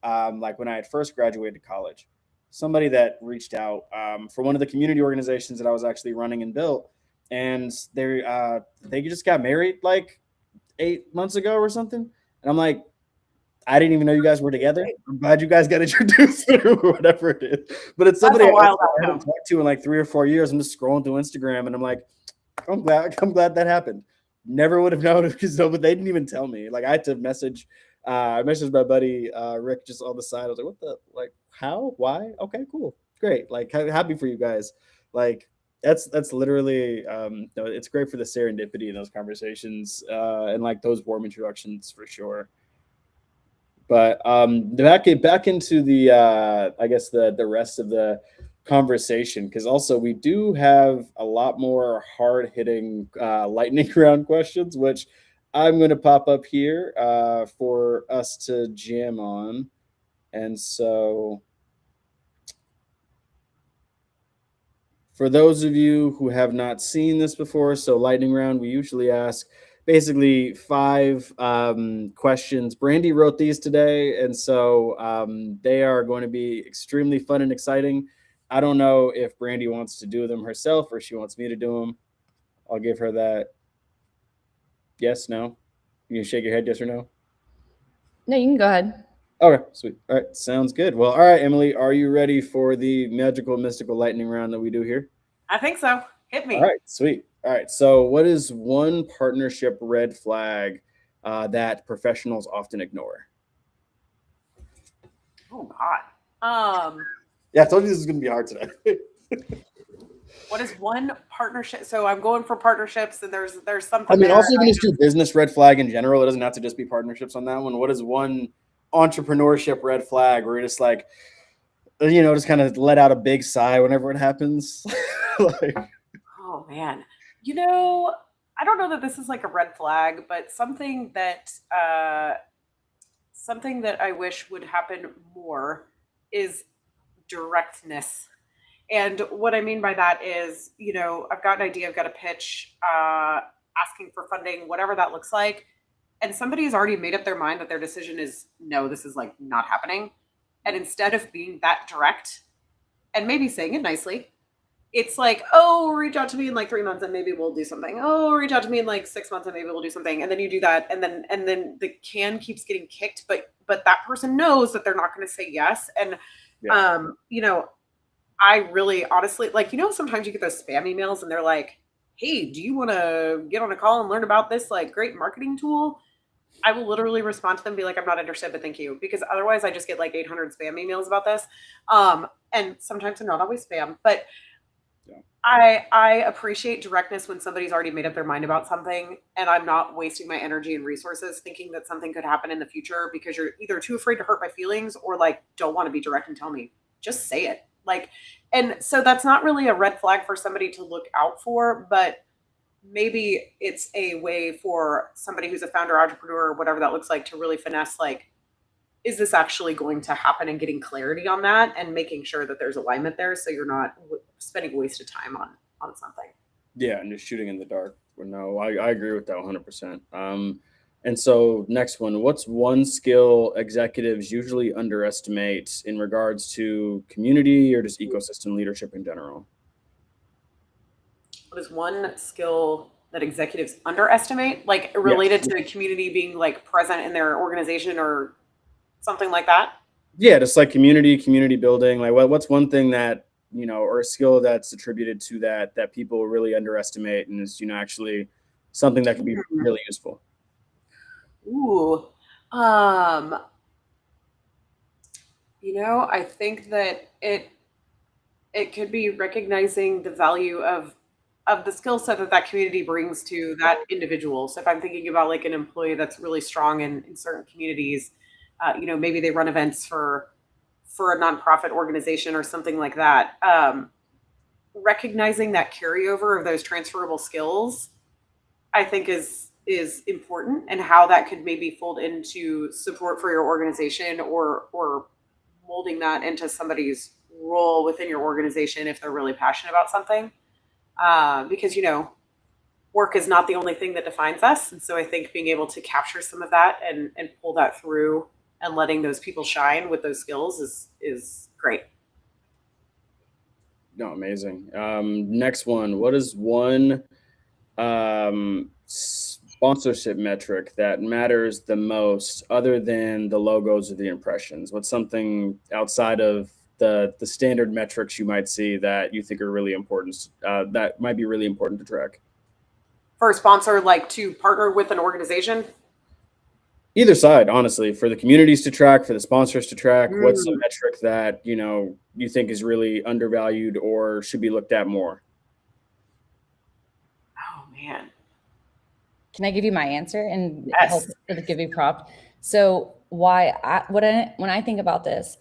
like when I had first graduated college, somebody that reached out for one of the community organizations that I was actually running and built, and they just got married like 8 months ago or something, and I'm like, I didn't even know you guys were together. I'm glad you guys got introduced or whatever it is. But it's somebody I haven't talked to in like 3 or 4 years. I'm just scrolling through Instagram and I'm like, I'm glad that happened. Never would have known it because but they didn't even tell me. Like I had to message. I messaged my buddy Rick just on the side. I was like, "What the like? How? Why? Okay, cool, great. Like happy for you guys. Like that's literally it's great for the serendipity in those conversations and like those warm introductions for sure." But back into the I guess the rest of the conversation, because also we do have a lot more hard hitting lightning round questions, which I'm going to pop up here for us to jam on. And so for those of you who have not seen this before, so lightning round, we usually ask basically 5 questions. Brandy wrote these today, and so they are going to be extremely fun and exciting. I don't know if Brandy wants to do them herself or she wants me to do them. I'll give her that. Yes, no? You can shake your head, yes or no? No, you can go ahead. Okay, sweet. All right, sounds good. Well, all right, Emily, are you ready for the magical, mystical lightning round that we do here? I think so. Hit me. All right, sweet. All right, so what is one partnership red flag that professionals often ignore? Oh God. Yeah, I told you this was going to be hard today. What is one partnership? So I'm going for partnerships, and there's something. I mean, there. also you can just do business red flag in general. It doesn't have to just be partnerships on that one. What is one entrepreneurship red flag where you're just like, just kind of let out a big sigh whenever it happens? Like, oh man, I don't know that this is like a red flag, but something that I wish would happen more is directness. And what I mean by that is, I've got an idea, I've got a pitch, asking for funding, whatever that looks like. And somebody has already made up their mind that their decision is no, this is like not happening. And instead of being that direct and maybe saying it nicely, it's like, oh, reach out to me in like 3 months and maybe we'll do something. Oh, reach out to me in like 6 months and maybe we'll do something. And then you do that, and then the can keeps getting kicked, but that person knows that they're not going to say yes. And I really honestly, like, sometimes you get those spam emails and they're like, hey, do you want to get on a call and learn about this like great marketing tool? I will literally respond to them and be like, I'm not interested, but thank you. Because otherwise I just get like 800 spam emails about this. And sometimes they're not always spam, but I appreciate directness when somebody's already made up their mind about something, and I'm not wasting my energy and resources thinking that something could happen in the future because you're either too afraid to hurt my feelings or like don't want to be direct and tell me. Just say it. And so that's not really a red flag for somebody to look out for, but maybe it's a way for somebody who's a founder, entrepreneur, or whatever that looks like to really finesse, like, is this actually going to happen, and getting clarity on that and making sure that there's alignment there so you're not spending wasted time on something. Yeah, and just shooting in the dark. No, I agree with that 100%. And so next one, what's one skill executives usually underestimate in regards to community or just ecosystem leadership in general? What is one skill that executives underestimate, like related to the community being like present in their organization or something like that? Yeah, just like community building. Like what's one thing that, or a skill that's attributed to that people really underestimate and is, actually something that can be really useful? Ooh. I think that it could be recognizing the value of the skill set that community brings to that individual. So if I'm thinking about like an employee that's really strong in certain communities, maybe they run events for a nonprofit organization or something like that. Recognizing that carryover of those transferable skills, I think is important, and how that could maybe fold into support for your organization or molding that into somebody's role within your organization if they're really passionate about something. Because, work is not the only thing that defines us. And so I think being able to capture some of that and pull that through and letting those people shine with those skills is great. No, amazing. Next one. What is one sponsorship metric that matters the most other than the logos or the impressions? What's something outside of the standard metrics you might see that you think are really important, that might be really important to track? For a sponsor, like to partner with an organization? Either side, honestly, for the communities to track, for the sponsors to track, what's a metric that, you think is really undervalued or should be looked at more? Oh man. Can I give you my answer and Yes. help sort of give you prop? So when I think about this,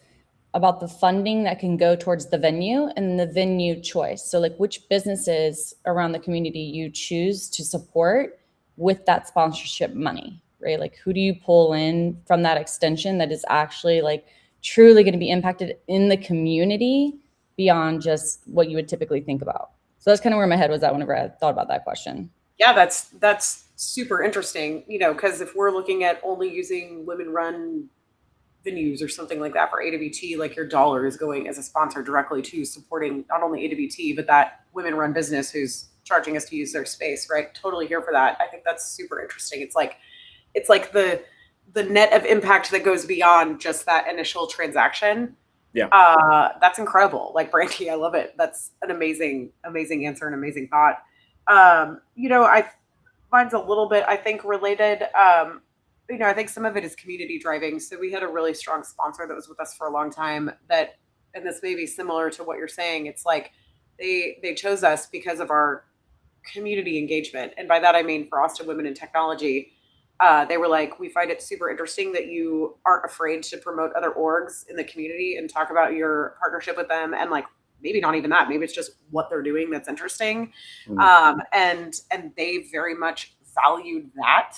about the funding that can go towards the venue and the venue choice. So like which businesses around the community you choose to support with that sponsorship money, right? Like who do you pull in from that extension that is actually like truly going to be impacted in the community beyond just what you would typically think about? So that's kind of where my head was at whenever I thought about that question. Yeah, that's super interesting, because if we're looking at only using women-run venues or something like that for AWT, like your dollar is going as a sponsor directly to supporting not only AWT, but that women-run business who's charging us to use their space, right? Totally here for that. I think that's super interesting. It's like the net of impact that goes beyond just that initial transaction. Yeah. That's incredible. Like Brandy, I love it. That's an amazing answer, an amazing thought. Mine's a little bit, I think, related. I think some of it is community driving. So we had a really strong sponsor that was with us for a long time and this may be similar to what you're saying. It's like they chose us because of our community engagement. And by that, I mean for Austin Women in Technology, they were like, we find it super interesting that you aren't afraid to promote other orgs in the community and talk about your partnership with them. And like, maybe not even that, maybe it's just what they're doing that's interesting. And they very much valued that.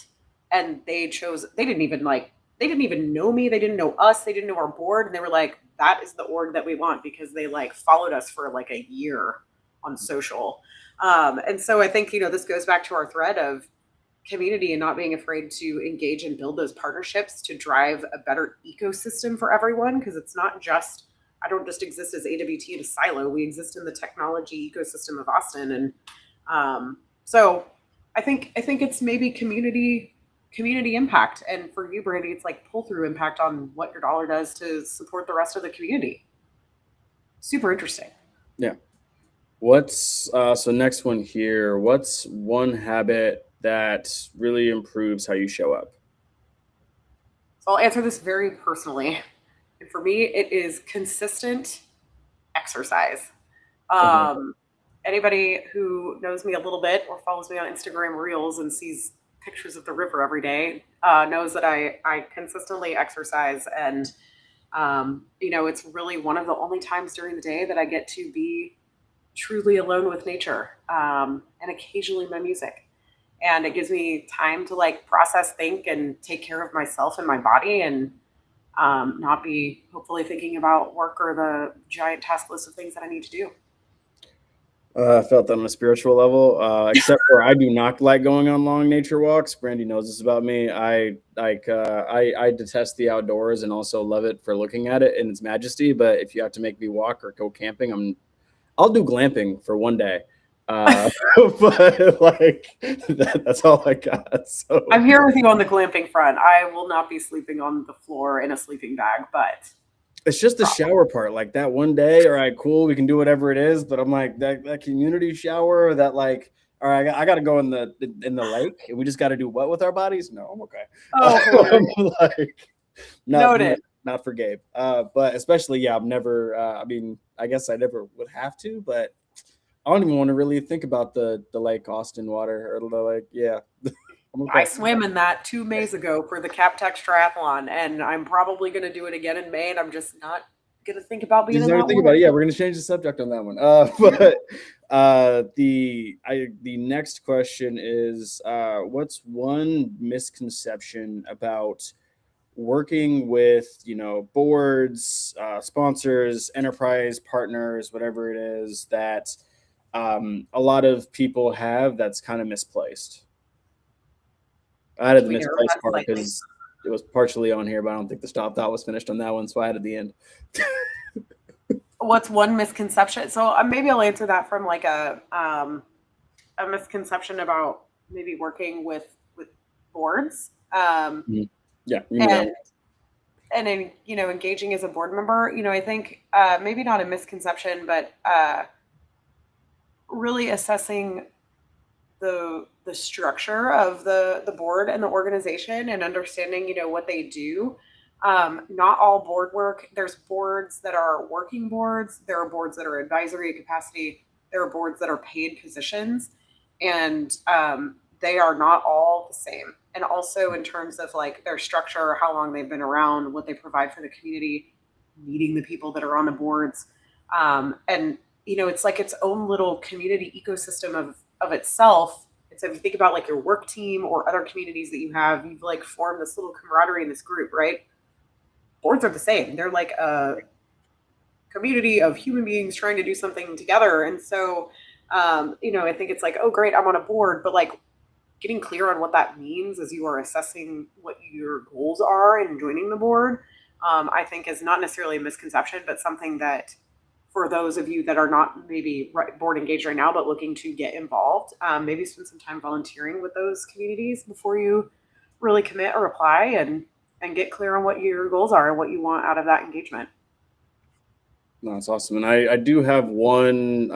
And they didn't even know me. They didn't know us. They didn't know our board. And they were like, that is the org that we want, because they like followed us for like a year on social. And so I think, this goes back to our thread of community and not being afraid to engage and build those partnerships to drive a better ecosystem for everyone. Because it's not just, I don't just exist as AWT in a silo. We exist in the technology ecosystem of Austin. And so I think it's maybe community impact. And for you, Brandy, it's like pull through impact on what your dollar does to support the rest of the community. Super interesting. Yeah. What's so next one here? What's one habit that really improves how you show up? So I'll answer this very personally. And for me, it is consistent exercise. Anybody who knows me a little bit or follows me on Instagram Reels and sees pictures of the river every day knows that I consistently exercise. And, it's really one of the only times during the day that I get to be truly alone with nature and occasionally my music. And it gives me time to like process, think, and take care of myself and my body and not be hopefully thinking about work or the giant task list of things that I need to do. I felt that on a spiritual level, except for I do not like going on long nature walks. Brandy knows this about me. I detest the outdoors and also love it for looking at it in its majesty. But if you have to make me walk or go camping, I'll do glamping for one day. But like that's all I got. So I'm here with you on the glamping front. I will not be sleeping on the floor in a sleeping bag, but it's just the shower part. Like that one day, all right, cool, we can do whatever it is. But I'm like that community shower that like, all right, I got to go in the lake, and we just got to do what with our bodies? No, I'm okay. Oh, like, noted. Not for Gabe. But especially, yeah, I'm never. I guess I never would have to, but I don't even want to really think about the Lake Austin water or the lake. Yeah. Okay. I swam in that 2 Mays ago for the CapTech triathlon, and I'm probably going to do it again in May, and I'm just not going to think about being in that water. Yeah, we're going to change the subject on that one. But the next question is, what's one misconception about working with, you know, boards, sponsors, enterprise partners, whatever it is that a lot of people have that's kind of misplaced. I added Can the we narrow misplaced that part slightly? because it was partially on here, but I don't think the stop thought was finished on that one, so I added the end. What's one misconception? So maybe I'll answer that from like a misconception about maybe working with boards, Yeah, you knew that and one. you know, engaging as a board member. You know, I think maybe not a misconception, but really assessing the structure of the board and the organization and understanding, you know, what they do. Not all board work. There's boards that are working boards. There are boards that are advisory capacity. There are boards that are paid positions, and they are not all the same. And also in terms of like their structure, how long they've been around, what they provide for the community, meeting the people that are on the boards, and you know, it's like its own little community ecosystem of itself. And so if you think about like your work team or other communities that you have, you've like formed this little camaraderie in this group, right? Boards are the same. They're like a community of human beings trying to do something together. And so, you know, I think it's like, oh, great, I'm on a board, but like getting clear on what that means as you are assessing what your goals are in joining the board, I think is not necessarily a misconception, but something that for those of you that are not maybe board engaged right now, but looking to get involved, maybe spend some time volunteering with those communities before you really commit or apply, and get clear on what your goals are and what you want out of that engagement. No, that's awesome. And I do have one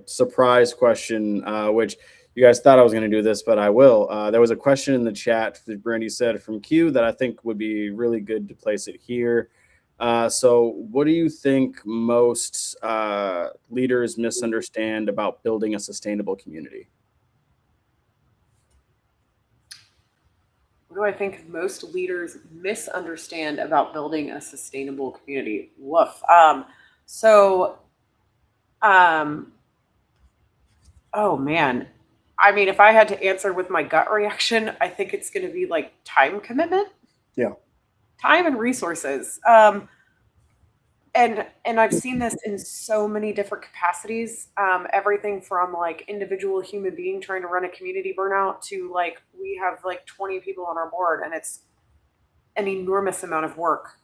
surprise question, which you guys thought I was going to do this, but I will. There was a question in the chat that Brandy said from Q that I think would be really good to place it here. So, what do you think most leaders misunderstand about building a sustainable community? What do I think most leaders misunderstand about building a sustainable community? Woof. So, um, oh man. I mean, if I had to answer with my gut reaction, I think it's going to be like time commitment, Yeah. time and resources. And I've seen this in so many different capacities. Everything from like individual human being trying to run a community burnout to like we have like 20 people on our board, and it's an enormous amount of work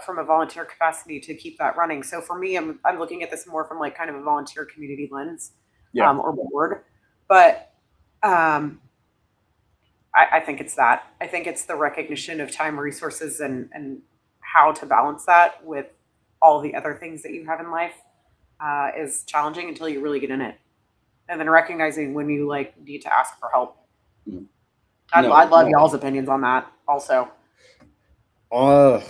from a volunteer capacity to keep that running. So for me, I'm looking at this more from like kind of a volunteer community lens, Yeah. or board. But I think it's that. I think it's the recognition of time, resources, and how to balance that with all the other things that you have in life is challenging until you really get in it, and then recognizing when you like need to ask for help. Mm. I'd No, love y'all's opinions on that also. No,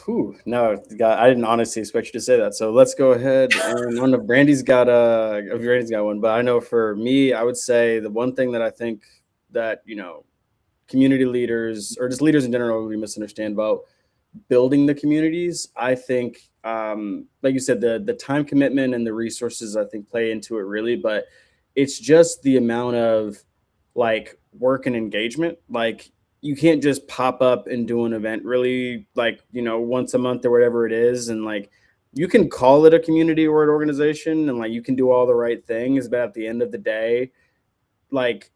I didn't honestly expect you to say that. So let's go ahead. And I don't know if Brandy's got one, but I know for me, I would say the one thing that I think that, you know, community leaders or just leaders in general really misunderstand about building the communities. I think, like you said, the time commitment and the resources I think play into it really, but it's just the amount of like work and engagement. Like you can't just pop up and do an event really like, you know, once a month or whatever it is. And like, you can call it a community or an organization and like, you can do all the right things, but at the end of the day, like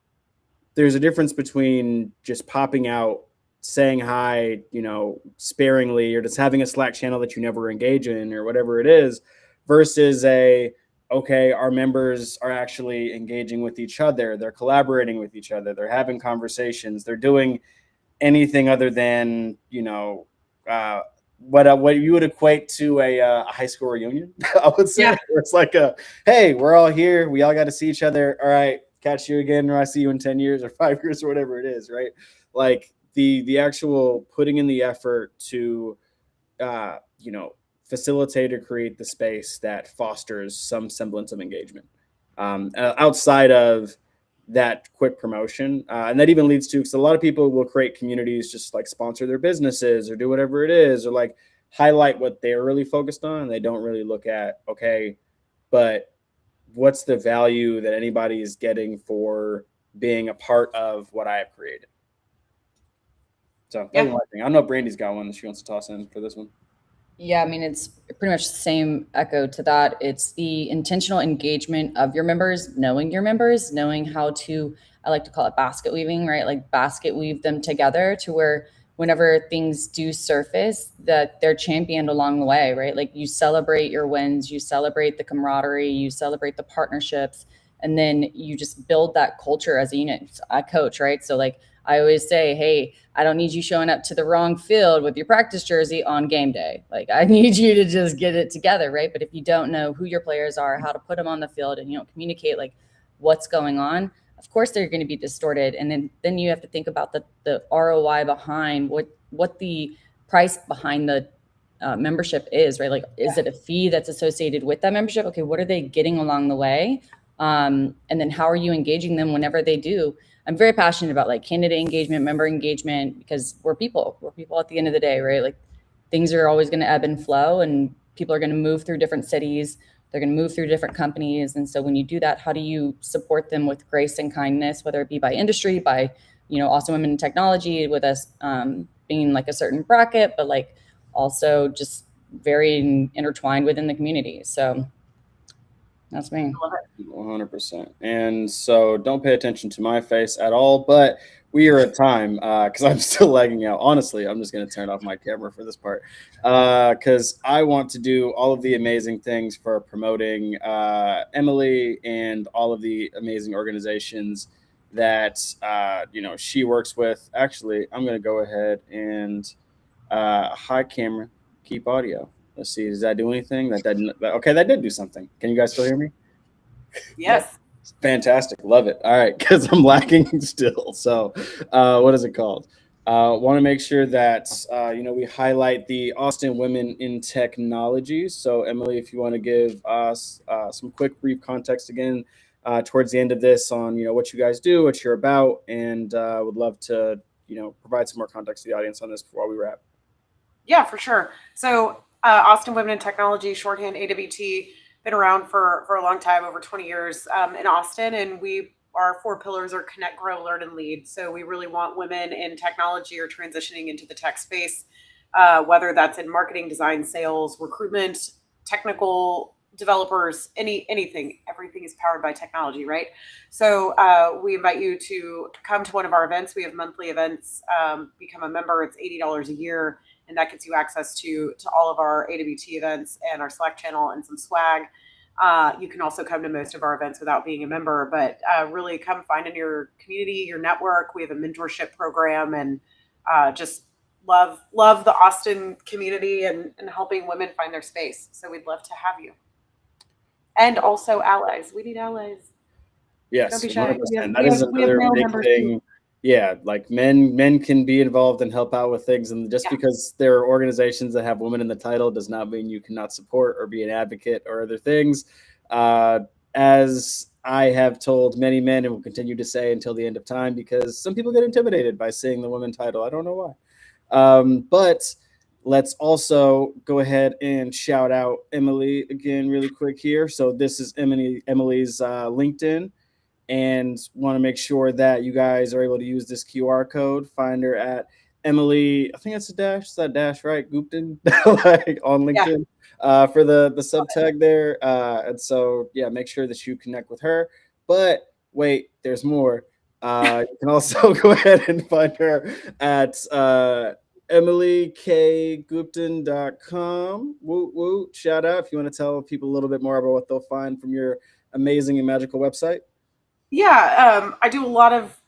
there's a difference between just popping out, saying hi, you know, sparingly, or just having a Slack channel that you never engage in or whatever it is, versus okay, our members are actually engaging with each other. They're collaborating with each other. They're having conversations. They're doing anything other than, you know, what you would equate to a high school reunion, I would say. Yeah. Where it's like hey, we're all here. We all got to see each other. All right, catch you again, or I see you in 10 years or 5 years or whatever it is, right? Like the actual putting in the effort to, you know, facilitate or create the space that fosters some semblance of engagement outside of that quick promotion. And that even leads to, because a lot of people will create communities, just like sponsor their businesses or do whatever it is, or like highlight what they're really focused on. And they don't really look at, okay, but what's the value that anybody is getting for being a part of what I have created? So Yeah. that's my thing. I don't know if Brandy's got one that she wants to toss in for this one. Yeah, I mean, it's pretty much the same echo to that. It's the intentional engagement of your members, knowing how to, I like to call it basket weaving, right? Like basket weave them together to where whenever things do surface, that they're championed along the way, right? Like you celebrate your wins, you celebrate the camaraderie, you celebrate the partnerships, and then you just build that culture as a unit. I coach, right? So like I always say, hey, I don't need you showing up to the wrong field with your practice jersey on game day. Like I need you to just get it together, right? But if you don't know who your players are, how to put them on the field, and you don't communicate like what's going on, of course they're going to be distorted. And then you have to think about the ROI behind what the price behind the membership is, right? Like, is it a fee that's associated with that membership? Okay, what are they getting along the way? And then how are you engaging them whenever they do? I'm very passionate about like candidate engagement, member engagement, because we're people at the end of the day, right? Like things are always going to ebb and flow, and people are going to move through different cities. They're going to move through different companies. And so when you do that, how do you support them with grace and kindness, whether it be by industry, by, awesome women in technology, with us being like a certain bracket, but like also just very intertwined within the community. So that's me. 100%. And so don't pay attention to my face at all, but we are at time because I'm still lagging out. Honestly, I'm just going to turn off my camera for this part because I want to do all of the amazing things for promoting Emily and all of the amazing organizations that, she works with. Actually, I'm going to go ahead and hi camera, keep audio. Let's see, does that do anything? Okay, that did do something. Can you guys still hear me? Yes. Fantastic. Love it. All right. Because I'm lacking still. So what is it called? Want to make sure that, we highlight the Austin Women in Technology. So Emily, if you want to give us some quick, brief context again towards the end of this on, what you guys do, what you're about, and would love to, provide some more context to the audience on this before we wrap. Yeah, for sure. So Austin Women in Technology, shorthand AWT, been around for a long time, over 20 years in Austin. And our 4 pillars are connect, grow, learn, and lead. So we really want women in technology or transitioning into the tech space, whether that's in marketing, design, sales, recruitment, technical developers, anything. Everything is powered by technology, right? So we invite you to come to one of our events. We have monthly events. Become a member. It's $80 a year. And that gets you access to all of our AWT events and our Slack channel and some swag. You can also come to most of our events without being a member, but really come find in your community, your network. We have a mentorship program, and just love the Austin community and helping women find their space. So we'd love to have you. And also allies. We need allies. Yes, Don't be shy. 100%. That is another big thing. Yeah, like men can be involved and help out with things, and just because there are organizations that have women in the title does not mean you cannot support or be an advocate or other things. As I have told many men and will continue to say until the end of time, because some people get intimidated by seeing the women title. I don't know why. But let's also go ahead and shout out Emily again really quick here. So this is Emily's LinkedIn. And want to make sure that you guys are able to use this QR code. Find her at Emily, I think that's a dash. Is that dash, right? Gupton, like on LinkedIn for the sub tag there. And so, make sure that you connect with her. But wait, there's more. You can also go ahead and find her at EmilyKGupton.com. Woo woo. Shout out if you want to tell people a little bit more about what they'll find from your amazing and magical website. Yeah, I do a lot of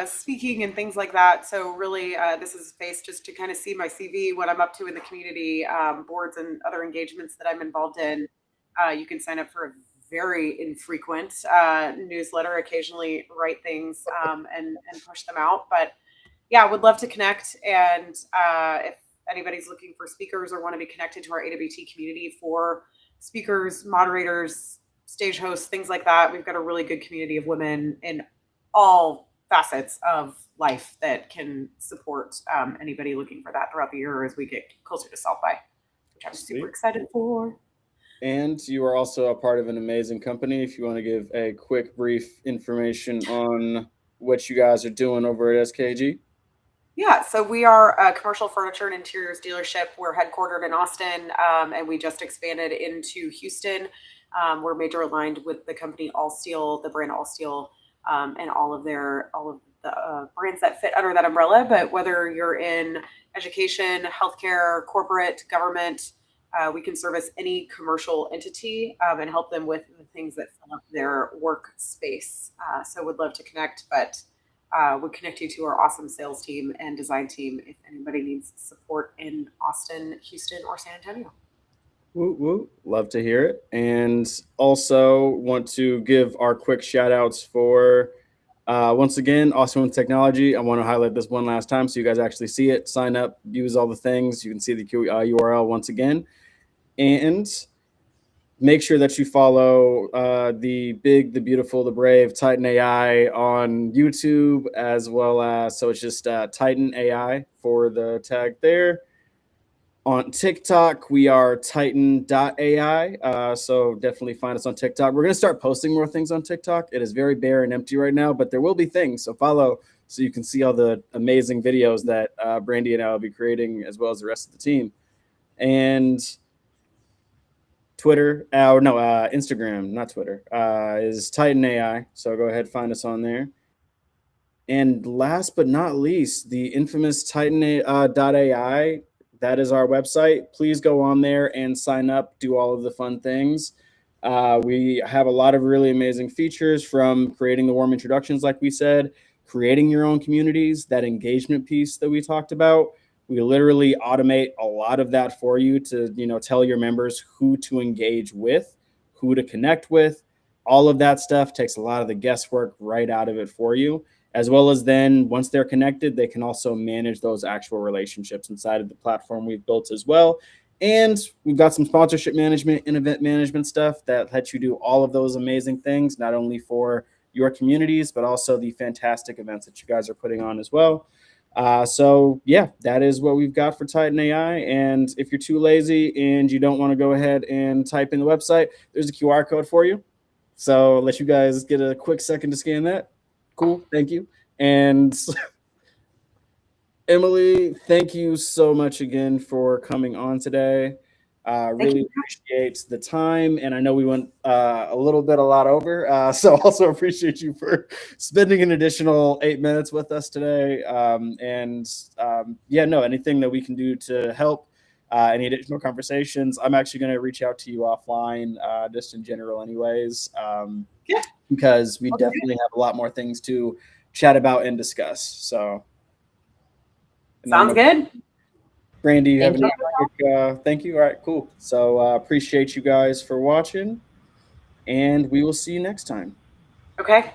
speaking and things like that. So really, this is a space just to kind of see my CV, what I'm up to in the community, boards and other engagements that I'm involved in. You can sign up for a very infrequent newsletter, occasionally write things and push them out. But yeah, would love to connect. And if anybody's looking for speakers or want to be connected to our AWT community for speakers, moderators, stage hosts, things like that, we've got a really good community of women in all facets of life that can support anybody looking for that throughout the year as we get closer to South by, which I'm super excited for. And you are also a part of an amazing company. If you want to give a quick, brief information on what you guys are doing over at SKG. Yeah, so we are a commercial furniture and interiors dealership. We're headquartered in Austin, and we just expanded into Houston. We're major aligned with the company All Steel, the brand All Steel, and all of the brands that fit under that umbrella. But whether you're in education, healthcare, corporate, government, we can service any commercial entity and help them with the things that fill up their workspace. So would love to connect, but would connect you to our awesome sales team and design team if anybody needs support in Austin, Houston, or San Antonio. Woo, woo. Love to hear it. And also want to give our quick shout outs for, once again, Awesome Technology. I want to highlight this one last time so you guys actually see it. Sign up, use all the things. You can see the URL once again. And make sure that you follow the big, the beautiful, the brave Titan AI on YouTube, as well as, so it's just Titan AI for the tag there. On TikTok, we are titan.ai. So definitely find us on TikTok. We're going to start posting more things on TikTok. It is very bare and empty right now, but there will be things. So follow so you can see all the amazing videos that Brandy and I will be creating, as well as the rest of the team. And Twitter, Instagram, not Twitter, is Titan AI. So go ahead, find us on there. And last but not least, the infamous Titan.ai. That is our website. Please go on there and sign up, do all of the fun things. We have a lot of really amazing features, from creating the warm introductions, like we said, creating your own communities, that engagement piece that we talked about. We literally automate a lot of that for you to, tell your members who to engage with, who to connect with. All of that stuff takes a lot of the guesswork right out of it for you. As well as then once they're connected, they can also manage those actual relationships inside of the platform we've built as well. And we've got some sponsorship management and event management stuff that lets you do all of those amazing things, not only for your communities, but also the fantastic events that you guys are putting on as well. So yeah, that is what we've got for Titan AI. And if you're too lazy and you don't want to go ahead and type in the website, there's a QR code for you. So I'll let you guys get a quick second to scan that. Cool. Thank you. And Emily, thank you so much again for coming on today. Really appreciate the time. And I know we went a lot over. So also appreciate you for spending an additional 8 minutes with us today. Anything that we can do to help, any additional conversations, I'm actually going to reach out to you offline, just in general anyways. Because we definitely have a lot more things to chat about and discuss. So sounds good. Brandy, you have any quick, thank you. All right, cool. So appreciate you guys for watching, and we will see you next time. Okay.